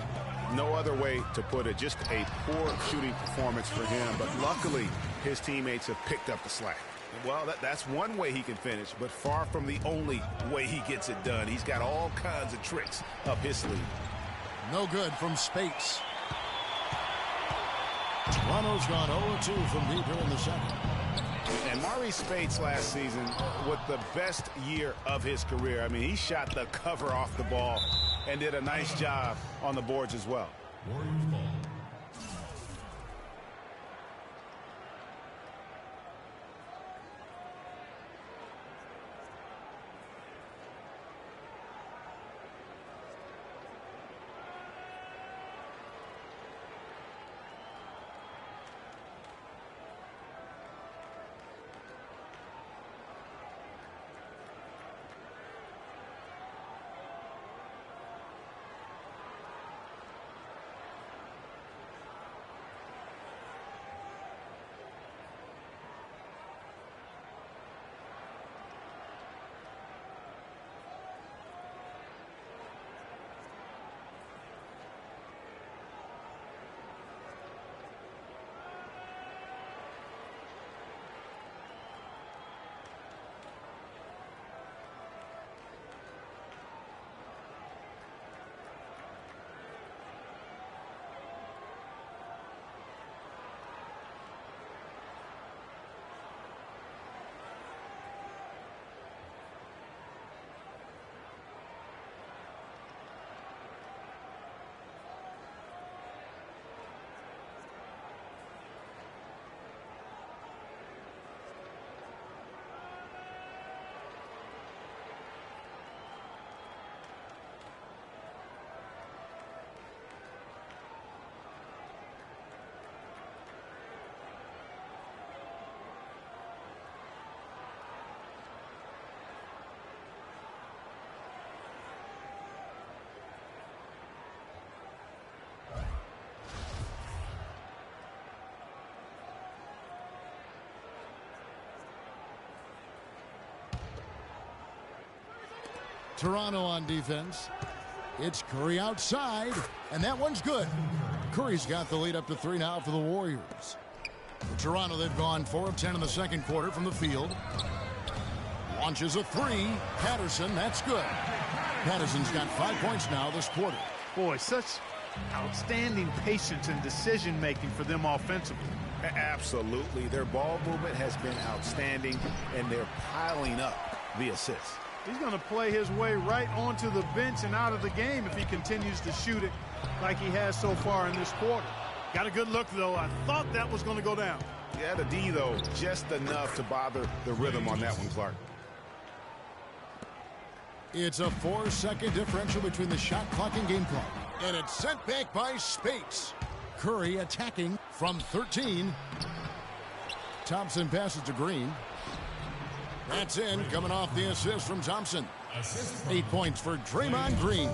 No other way to put it. Just a poor shooting performance for him. But luckily, his teammates have picked up the slack. Well, that's one way he can finish, but far from the only way he gets it done. He's got all kinds of tricks up his sleeve. No good from Spates. Toronto's gone 0-2 from deep here in the second. And Maurice Spates last season with the best year of his career. I mean, he shot the cover off the ball and did a nice job on the boards as well. Warriors ball. Toronto on defense. It's Curry outside, and that one's good. Curry's got the lead up to 3 now for the Warriors. For Toronto, they've gone 4 of 10 in the second quarter from the field. Launches a 3. Patterson, that's good. Patterson's got 5 points now this quarter. Boy, such outstanding patience and decision-making for them offensively. Absolutely. Their ball movement has been outstanding, and they're piling up the assists. He's going to play his way right onto the bench and out of the game if he continues to shoot it like he has so far in this quarter. Got a good look, though. I thought that was going to go down. Yeah, the D, though, just enough to bother the rhythm on that one, Clark. It's a 4-second differential between the shot clock and game clock. And it's sent back by Spates. Curry attacking from 13. Thompson passes to Green. That's in, coming off the assist from Thompson. 8 points for Draymond Green.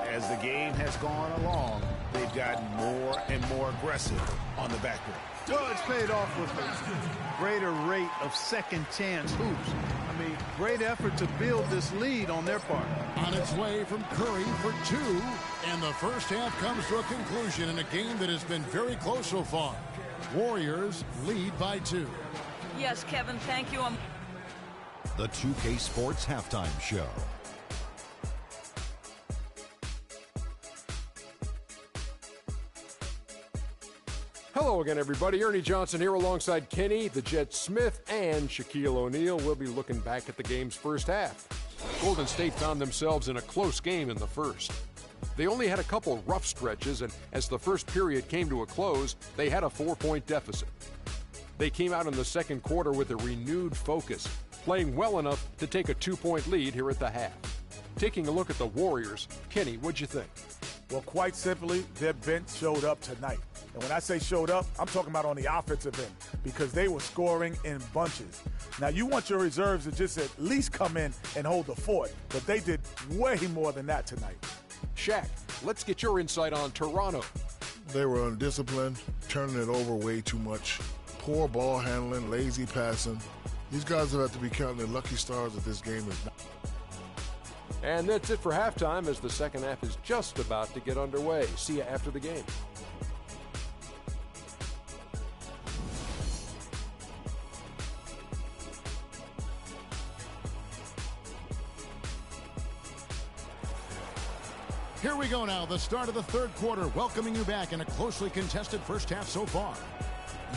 As the game has gone along, they've gotten more and more aggressive on the backboard. Well, it's paid off with a greater rate of second chance hoops. I mean, great effort to build this lead on their part. On its way from Curry for 2, and the first half comes to a conclusion in a game that has been very close so far. Warriors lead by 2. Yes, Kevin, thank you. The 2K Sports Halftime Show. Hello again, everybody. Ernie Johnson here alongside Kenny, the Jet Smith, and Shaquille O'Neal. We'll be looking back at the game's first half. Golden State found themselves in a close game in the first. They only had a couple rough stretches, and as the first period came to a close, they had a 4-point deficit. They came out in the second quarter with a renewed focus, playing well enough to take a 2-point lead here at the half. Taking a look at the Warriors, Kenny, what'd you think? Well, quite simply, their bench showed up tonight. And when I say showed up, I'm talking about on the offensive end because they were scoring in bunches. Now, you want your reserves to just at least come in and hold the fort, but they did way more than that tonight. Shaq, let's get your insight on Toronto. They were undisciplined, turning it over way too much. Poor ball handling, lazy passing. These guys have to be counting their lucky stars that this game is not. And that's it for halftime as the second half is just about to get underway. See you after the game. Here we go now, the start of the third quarter, welcoming you back in a closely contested first half so far.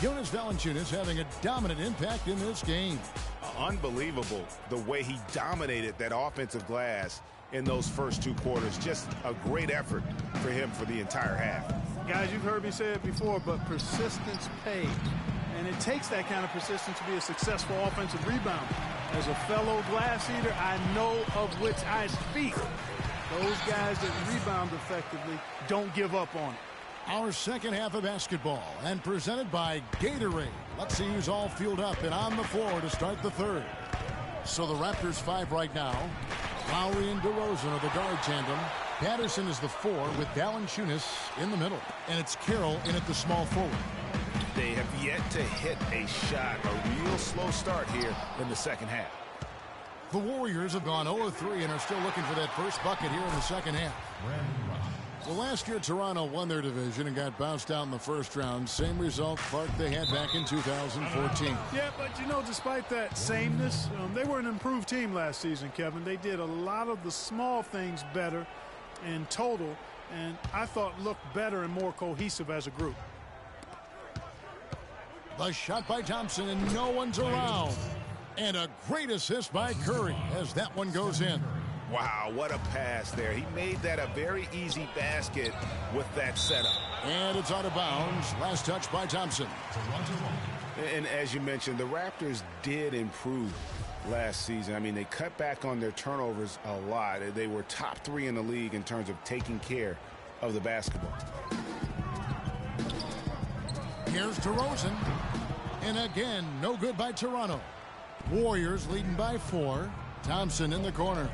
Jonas Valanciunas having a dominant impact in this game. Unbelievable the way he dominated that offensive glass in those first two quarters. Just a great effort for him for the entire half. Guys, you've heard me say it before, but persistence pays. And it takes that kind of persistence to be a successful offensive rebounder. As a fellow glass eater, I know of which I speak. Those guys that rebound effectively don't give up on it. Our second half of basketball and presented by Gatorade. Let's see who's all fueled up and on the floor to start the third. So the Raptors 5 right now. Lowry and DeRozan are the guard tandem. Patterson is the 4 with Valanciunas in the middle. And it's Carroll in at the small forward. They have yet to hit a shot. A real slow start here in the second half. The Warriors have gone 0-3 and are still looking for that first bucket here in the second half. Well, last year Toronto won their division and got bounced out in the first round. Same result, Clark, they had back in 2014. Yeah, but you know, despite that sameness, they were an improved team last season, Kevin. They did a lot of the small things better in total, and I thought looked better and more cohesive as a group. The shot by Thompson, and no one's around. And a great assist by Curry as that one goes in. Wow, what a pass there. He made that a very easy basket with that setup. And it's out of bounds. Last touch by Thompson. And as you mentioned, the Raptors did improve last season. I mean, they cut back on their turnovers a lot. They were top 3 in the league in terms of taking care of the basketball. Here's DeRozan. And again, no good by Toronto. Warriors leading by 4. Thompson in the corner.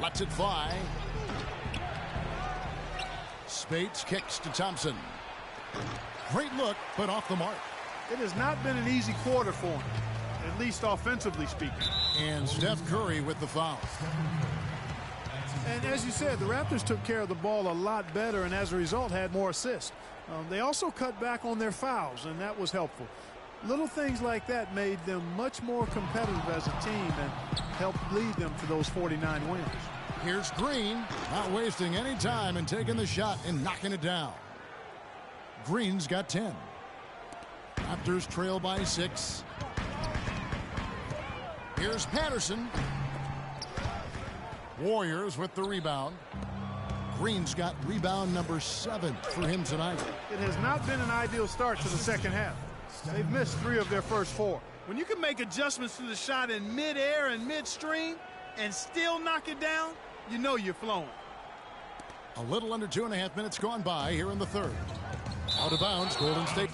Lets it fly. Spates kicks to Thompson. Great look, but off the mark. It has not been an easy quarter for him, at least offensively speaking. And Steph Curry with the foul. And as you said, the Raptors took care of the ball a lot better and as a result had more assists. They also cut back on their fouls, and that was helpful. Little things like that made them much more competitive as a team and helped lead them to those 49 wins. Here's Green, not wasting any time and taking the shot and knocking it down. Green's got 10. Raptors trail by 6. Here's Patterson. Warriors with the rebound. Green's got rebound number 7 for him tonight. It has not been an ideal start to the second half. They've missed 3 of their first 4. When you can make adjustments to the shot in midair and midstream and still knock it down, you know you're flowing. A little under 2.5 minutes gone by here in the third. Out of bounds, Golden State.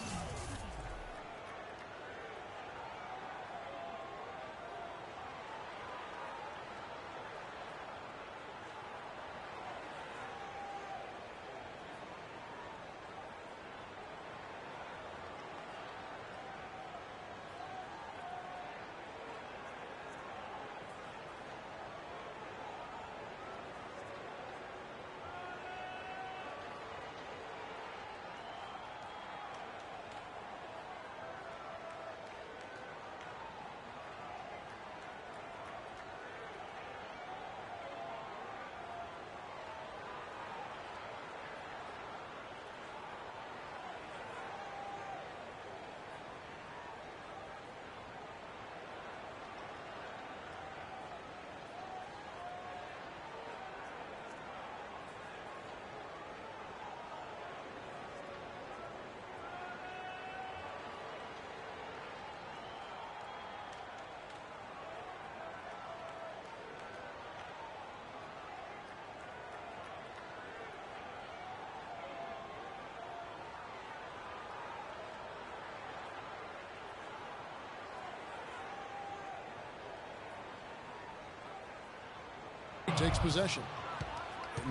takes possession.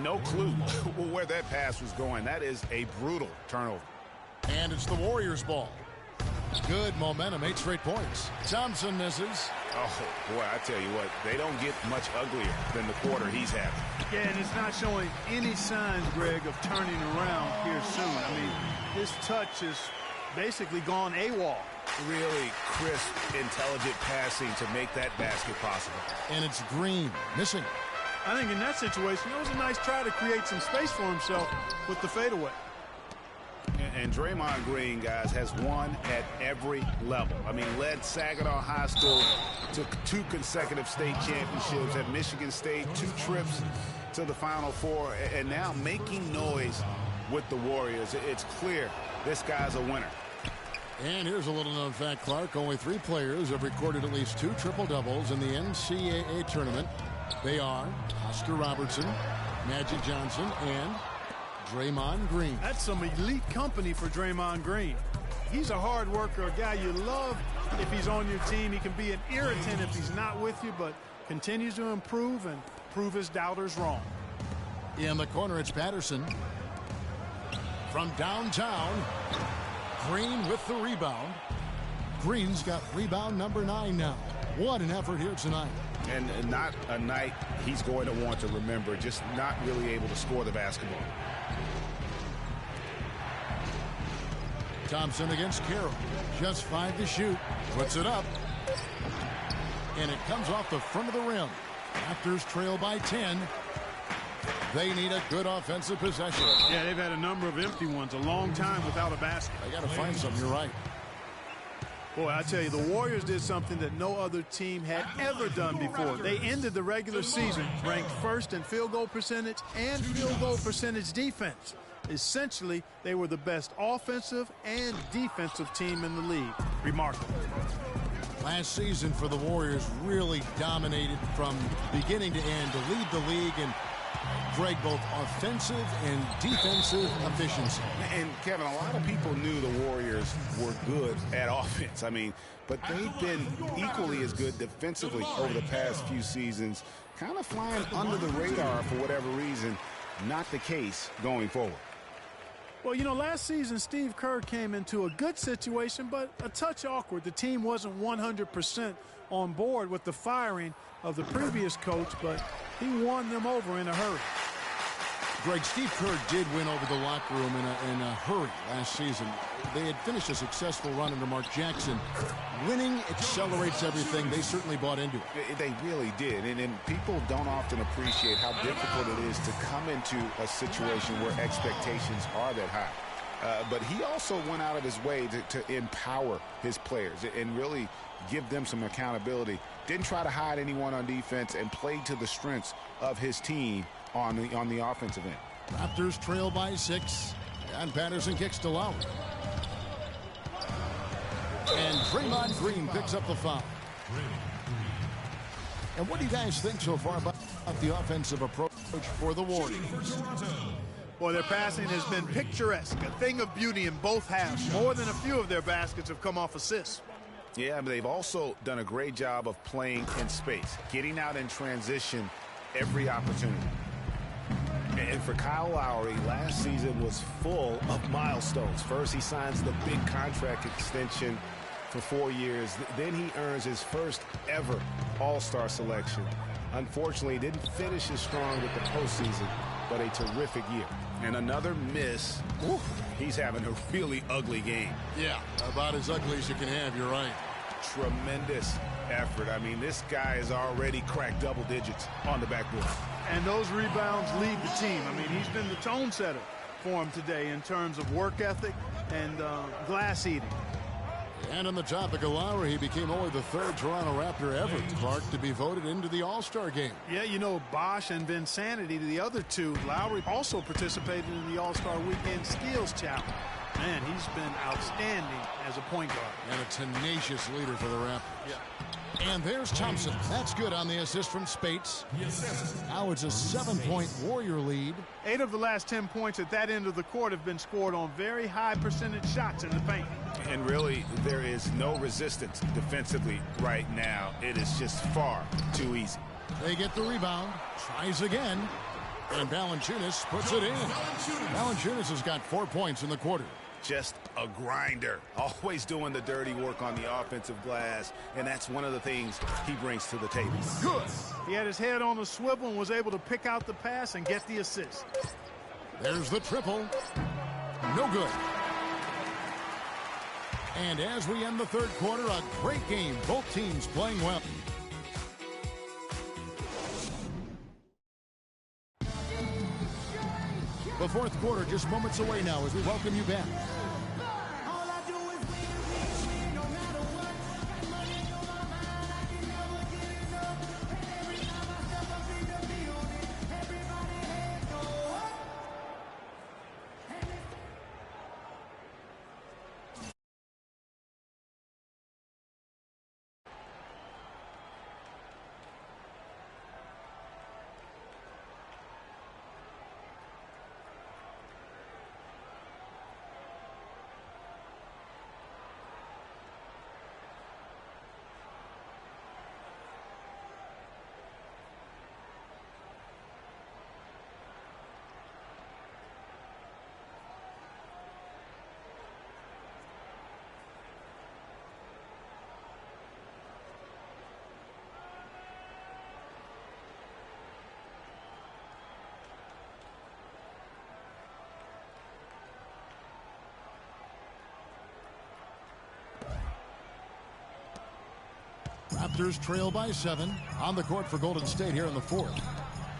No clue where that pass was going. That is a brutal turnover. And it's the Warriors' ball. Good momentum, 8 straight points. Thompson misses. Oh, boy, I tell you what, they don't get much uglier than the quarter he's having. Yeah, and it's not showing any signs, Greg, of turning around here soon. I mean, his touch is basically gone AWOL. Really crisp, intelligent passing to make that basket possible. And it's Green missing. I think in that situation, it was a nice try to create some space for himself with the fadeaway. And Draymond Green, guys, has won at every level. I mean, led Saginaw High School to 2 consecutive state championships at Michigan State, 2 trips to the Final Four, and now making noise with the Warriors. It's clear this guy's a winner. And here's a little-known fact, Clark. Only 3 players have recorded at least 2 triple-doubles in the NCAA tournament. They are Oscar Robertson, Magic Johnson, and Draymond Green. That's some elite company for Draymond Green. He's a hard worker, a guy you love if he's on your team. He can be an irritant if he's not with you, but continues to improve and prove his doubters wrong. In the corner, it's Patterson. From downtown, Green with the rebound. Green's got rebound number 9 now. What an effort here tonight. And not a night he's going to want to remember, just not really able to score the basketball. Thompson against Carroll. Just 5 to shoot. Puts it up. And it comes off the front of the rim. Raptors trail by 10. They need a good offensive possession. Yeah, they've had a number of empty ones, a long time without a basket. They got to find something. You're right. Boy, I tell you, the Warriors did something that no other team had ever done before. They ended the regular season ranked first in field goal percentage and field goal percentage defense. Essentially, they were the best offensive and defensive team in the league. Remarkable. Last season for the Warriors really dominated from beginning to end to lead the league in, Greg, both offensive and defensive efficiency. And, Kevin, a lot of people knew the Warriors were good at offense. I mean, but they've been equally as good defensively over the past few seasons, kind of flying under the radar for whatever reason. Not the case going forward. Well, you know, last season, Steve Kerr came into a good situation, but a touch awkward. The team wasn't 100% on board with the firing of the previous coach, but he won them over in a hurry. Greg, Steve Kerr did win over the locker room in a hurry last season. They had finished a successful run under Mark Jackson. Winning accelerates everything. They certainly bought into it. They really did. And people don't often appreciate how difficult it is to come into a situation where expectations are that high. But he also went out of his way to empower his players and really give them some accountability. Didn't try to hide anyone on defense and played to the strengths of his team on the offensive end. Raptors trail by 6, and Patterson kicks to Lowry. And Draymond Green picks up the foul. And what do you guys think so far about the offensive approach for the Warriors? Boy, their passing has been picturesque, a thing of beauty in both halves. More than a few of their baskets have come off assists. Yeah, but they've also done a great job of playing in space, getting out in transition every opportunity. And for Kyle Lowry, last season was full of milestones. First, he signs the big contract extension for 4 years. Then he earns his first ever All-Star selection. Unfortunately, he didn't finish as strong with the postseason, but a terrific year. And another miss. Ooh, he's having a really ugly game. Yeah, about as ugly as you can have, you're right. Tremendous effort. I mean, this guy has already cracked double digits on the backboard. And those rebounds lead the team. I mean, he's been the tone setter for him today in terms of work ethic and glass eating. And on the topic of Lowry, he became only the 3rd Toronto Raptor ever, Clark, to be voted into the All-Star game. Yeah, you know, Bosch and Vinsanity, the other two. Lowry also participated in the All-Star Weekend Skills Challenge. Man, he's been outstanding as a point guard. And a tenacious leader for the Raptors. Yeah. And there's Thompson. That's good on the assist from Spates. Now it's a 7-point Warrior lead. 8 of the last 10 points at that end of the court have been scored on very high percentage shots in the paint. And really, there is no resistance defensively right now. It is just far too easy. They get the rebound. Tries again. And Valanciunas puts it in. Valanciunas has got 4 points in the quarter. Just a grinder. Always doing the dirty work on the offensive glass. And that's one of the things he brings to the table. Good. He had his head on the swivel and was able to pick out the pass and get the assist. There's the triple. No good. And as we end the third quarter, a great game. Both teams playing well. The fourth quarter just moments away now as we welcome you back. Raptors trail by 7 on the court for Golden State here in the fourth.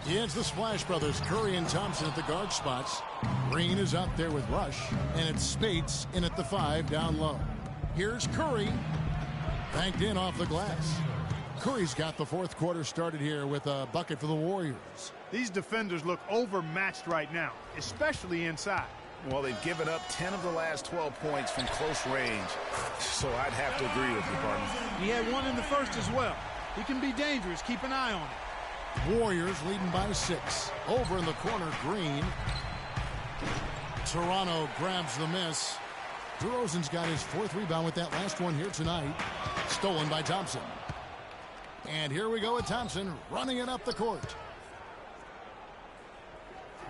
It's the Splash Brothers, Curry and Thompson at the guard spots. Green is out there with Rush, and it's Spates in at the 5 down low. Here's Curry, banked in off the glass. Curry's got the fourth quarter started here with a bucket for the Warriors. These defenders look overmatched right now, especially inside. Well, they've given up 10 of the last 12 points from close range, so I'd have to agree with you, partner. He had one in the first as well. He can be dangerous. Keep an eye on it. Warriors leading by 6. Over in the corner, Green. Toronto grabs the miss. DeRozan's got his 4th rebound with that last one here tonight. Stolen by Thompson. And here we go with Thompson running it up the court.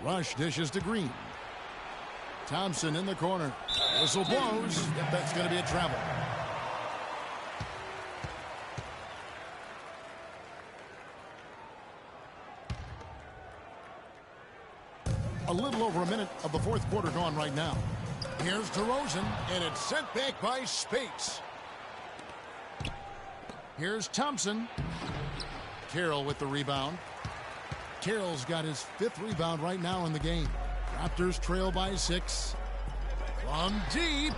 Rush dishes to Green. Thompson in the corner. Whistle blows. Yep, that's going to be a travel. A little over a minute of the fourth quarter gone right now. Here's DeRozan, and it's sent back by Spates. Here's Thompson. Carroll with the rebound. Carroll's got his 5th rebound right now in the game. Raptors trail by 6. From deep.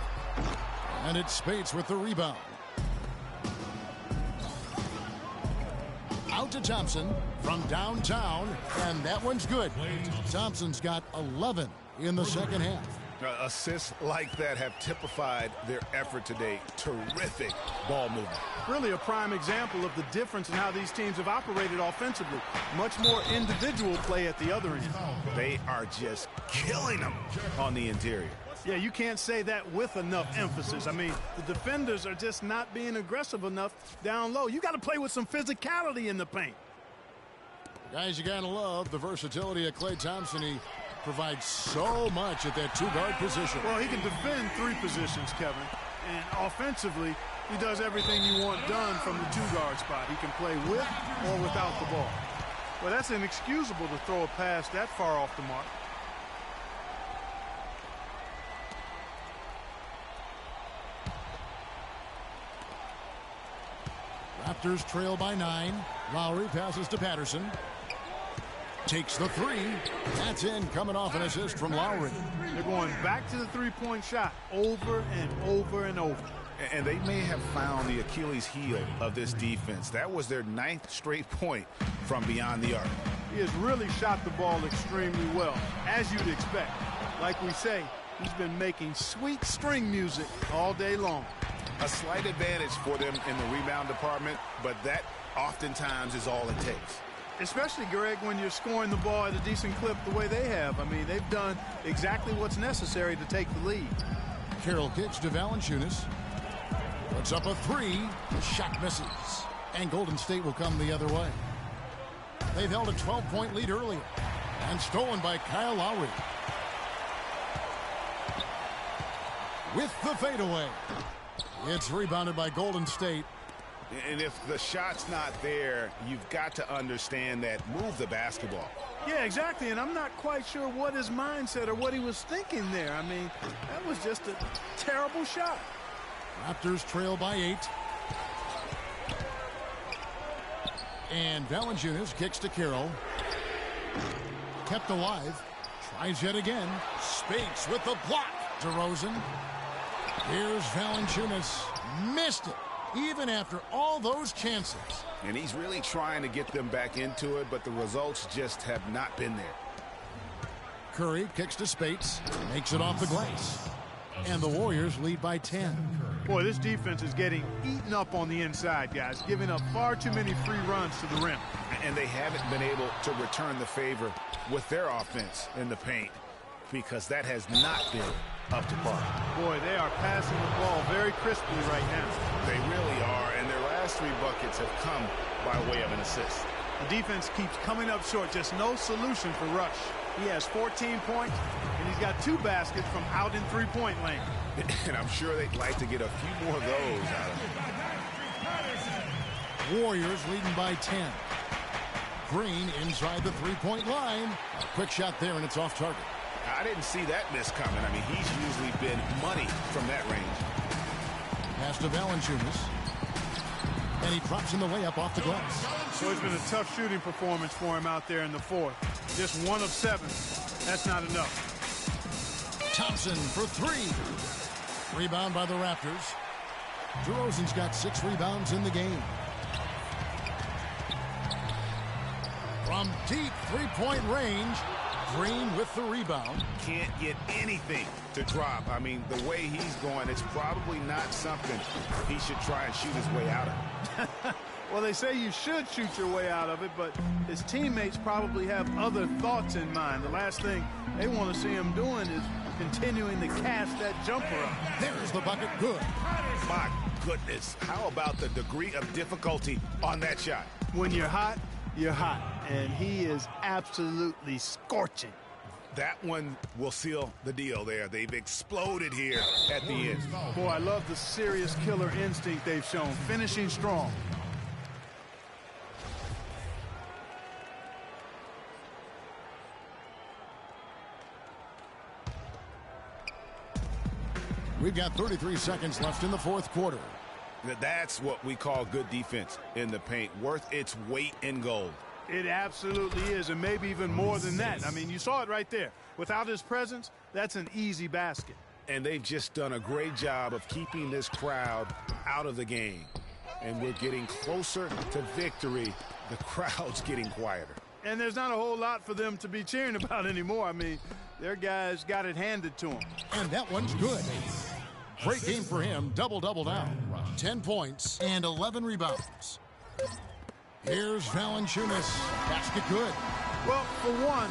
And it's Spates with the rebound. Out to Thompson from downtown. And that one's good. Thompson's got 11 in the second half. Assists like that have typified their effort today. Terrific ball movement. Really a prime example of the difference in how these teams have operated offensively. Much more individual play at the other end. They are just killing them on the interior. Yeah, you can't say that with enough emphasis. I mean, the defenders are just not being aggressive enough down low. You got to play with some physicality in the paint. Guys, you got to love the versatility of Klay Thompson. He provides so much at that 2-guard position. Well, he can defend 3 positions, Kevin. And offensively, he does everything you want done from the 2-guard spot. He can play with or without the ball. Well, that's inexcusable to throw a pass that far off the mark. Raptors trail by 9. Lowry passes to Patterson. Takes the 3. That's in, coming off an assist from Lowry. They're going back to the 3-point shot over and over and over. And they may have found the Achilles heel of this defense. That was their 9th straight point from beyond the arc. He has really shot the ball extremely well, as you'd expect. Like we say, he's been making sweet string music all day long. A slight advantage for them in the rebound department, but that oftentimes is all it takes. Especially, Greg, when you're scoring the ball at a decent clip the way they have. I mean, they've done exactly what's necessary to take the lead. Carroll kicks to Valanciunas. Puts up a 3. The shot misses. And Golden State will come the other way. They've held a 12-point lead earlier. And stolen by Kyle Lowry. With the fadeaway. It's rebounded by Golden State. And if the shot's not there, you've got to understand that. Move the basketball. Yeah, exactly, and I'm not quite sure what his mindset or what he was thinking there. I mean, that was just a terrible shot. Raptors trail by 8. And Valanciunas kicks to Carroll. Kept alive. Tries yet again. Speaks with the block. DeRozan. Here's Valanciunas. Missed it. Even after all those chances. And he's really trying to get them back into it, but the results just have not been there. Curry kicks to Spates. Makes it off the glass. And the Warriors lead by 10. Boy, this defense is getting eaten up on the inside, guys. Giving up far too many free runs to the rim. And they haven't been able to return the favor with their offense in the paint because that has not been up to par. Boy, they are passing the ball very crisply right now. They really are, and their last 3 buckets have come by way of an assist. The defense keeps coming up short. Just no solution for Rush. He has 14 points, and he's got 2 baskets from out in three-point lane. And I'm sure they'd like to get a few more of those out of him. Warriors leading by 10. Green inside the three-point line. A quick shot there, and it's off target. I didn't see that miss coming. I mean, he's usually been money from that range. Pass to Valanciunas. And he drops in the layup off the glass. So it's been a tough shooting performance for him out there in the 4th. Just 1 of 7. That's not enough. Thompson for 3. Rebound by the Raptors. DeRozan's got 6 rebounds in the game. From deep three-point range, Green with the rebound. Can't get anything to drop. I mean, the way he's going, it's probably not something he should try and shoot his way out of. Well, they say you should shoot your way out of it, but his teammates probably have other thoughts in mind. The last thing they want to see him doing is continuing to cast that jumper up. There's the bucket. Good. My goodness. How about the degree of difficulty on that shot? When you're hot, you're hot. And he is absolutely scorching. That one will seal the deal there. They've exploded here at the end. Boy, I love the serious killer instinct they've shown. Finishing strong. We've got 33 seconds left in the 4th quarter. That's what we call good defense in the paint. Worth its weight in gold. It absolutely is, and maybe even more than that. I mean, you saw it right there. Without his presence, that's an easy basket. And they've just done a great job of keeping this crowd out of the game. And we're getting closer to victory. The crowd's getting quieter. And there's not a whole lot for them to be cheering about anymore. I mean, their guys got it handed to them. And that one's good. Great game for him. Double-double now. 10 points and 11 rebounds. Here's Valanciunas. Basket good. Well, for one,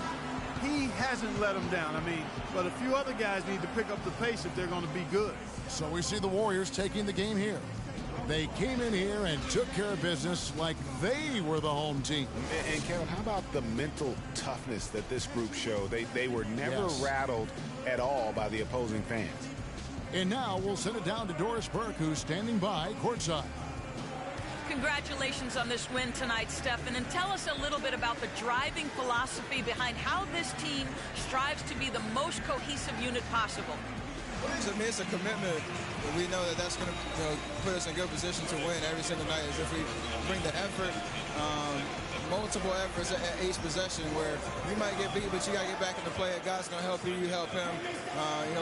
he hasn't let them down. I mean, but a few other guys need to pick up the pace if they're going to be good. So we see the Warriors taking the game here. They came in here and took care of business like they were the home team. And Kevin, how about the mental toughness that this group showed? They were never rattled at all by the opposing fans. And now we'll send it down to Doris Burke, who's standing by courtside. Congratulations on this win tonight, Stephen, and tell us a little bit about the driving philosophy behind how this team strives to be the most cohesive unit possible. To me, it's a commitment. We know that that's going to put us in good position to win every single night. Is if we bring the effort, multiple efforts at each possession, where you might get beat, but you got to get back into play. God's going to help you. You help him.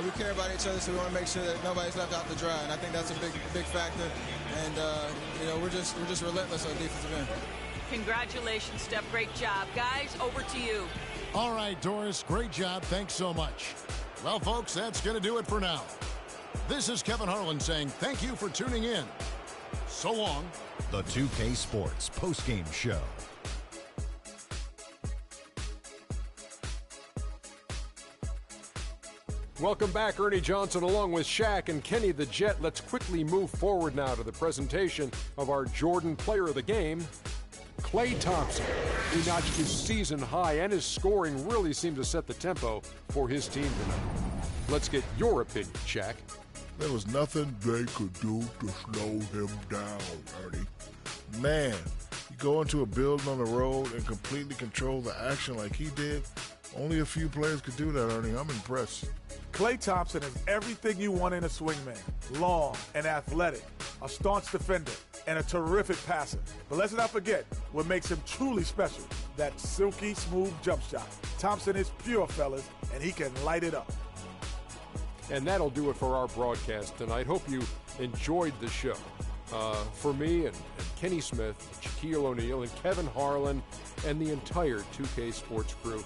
We care about each other, so we want to make sure that nobody's left out to dry. And I think that's a big factor. And we're just relentless on the defensive end. Congratulations, Steph. Great job, guys. Over to you. All right, Doris. Great job. Thanks so much. Well, folks, that's going to do it for now. This is Kevin Harlan saying thank you for tuning in. So long. The 2K Sports postgame show. Welcome back, Ernie Johnson, along with Shaq and Kenny the Jet. Let's quickly move forward now to the presentation of our Jordan Player of the Game, Klay Thompson. He notched his season high, and his scoring really seemed to set the tempo for his team tonight. Let's get your opinion, Shaq. There was nothing they could do to slow him down, Ernie. Man, you go into a building on the road and completely control the action like he did. Only a few players could do that, Ernie. I'm impressed. Klay Thompson is everything you want in a swingman. Long and athletic, a staunch defender, and a terrific passer. But let's not forget what makes him truly special, that silky smooth jump shot. Thompson is pure, fellas, and he can light it up. And that'll do it for our broadcast tonight. Hope you enjoyed the show. For me and Kenny Smith, Shaquille O'Neal, and Kevin Harlan, and the entire 2K Sports crew,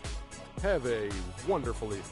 have a wonderful evening.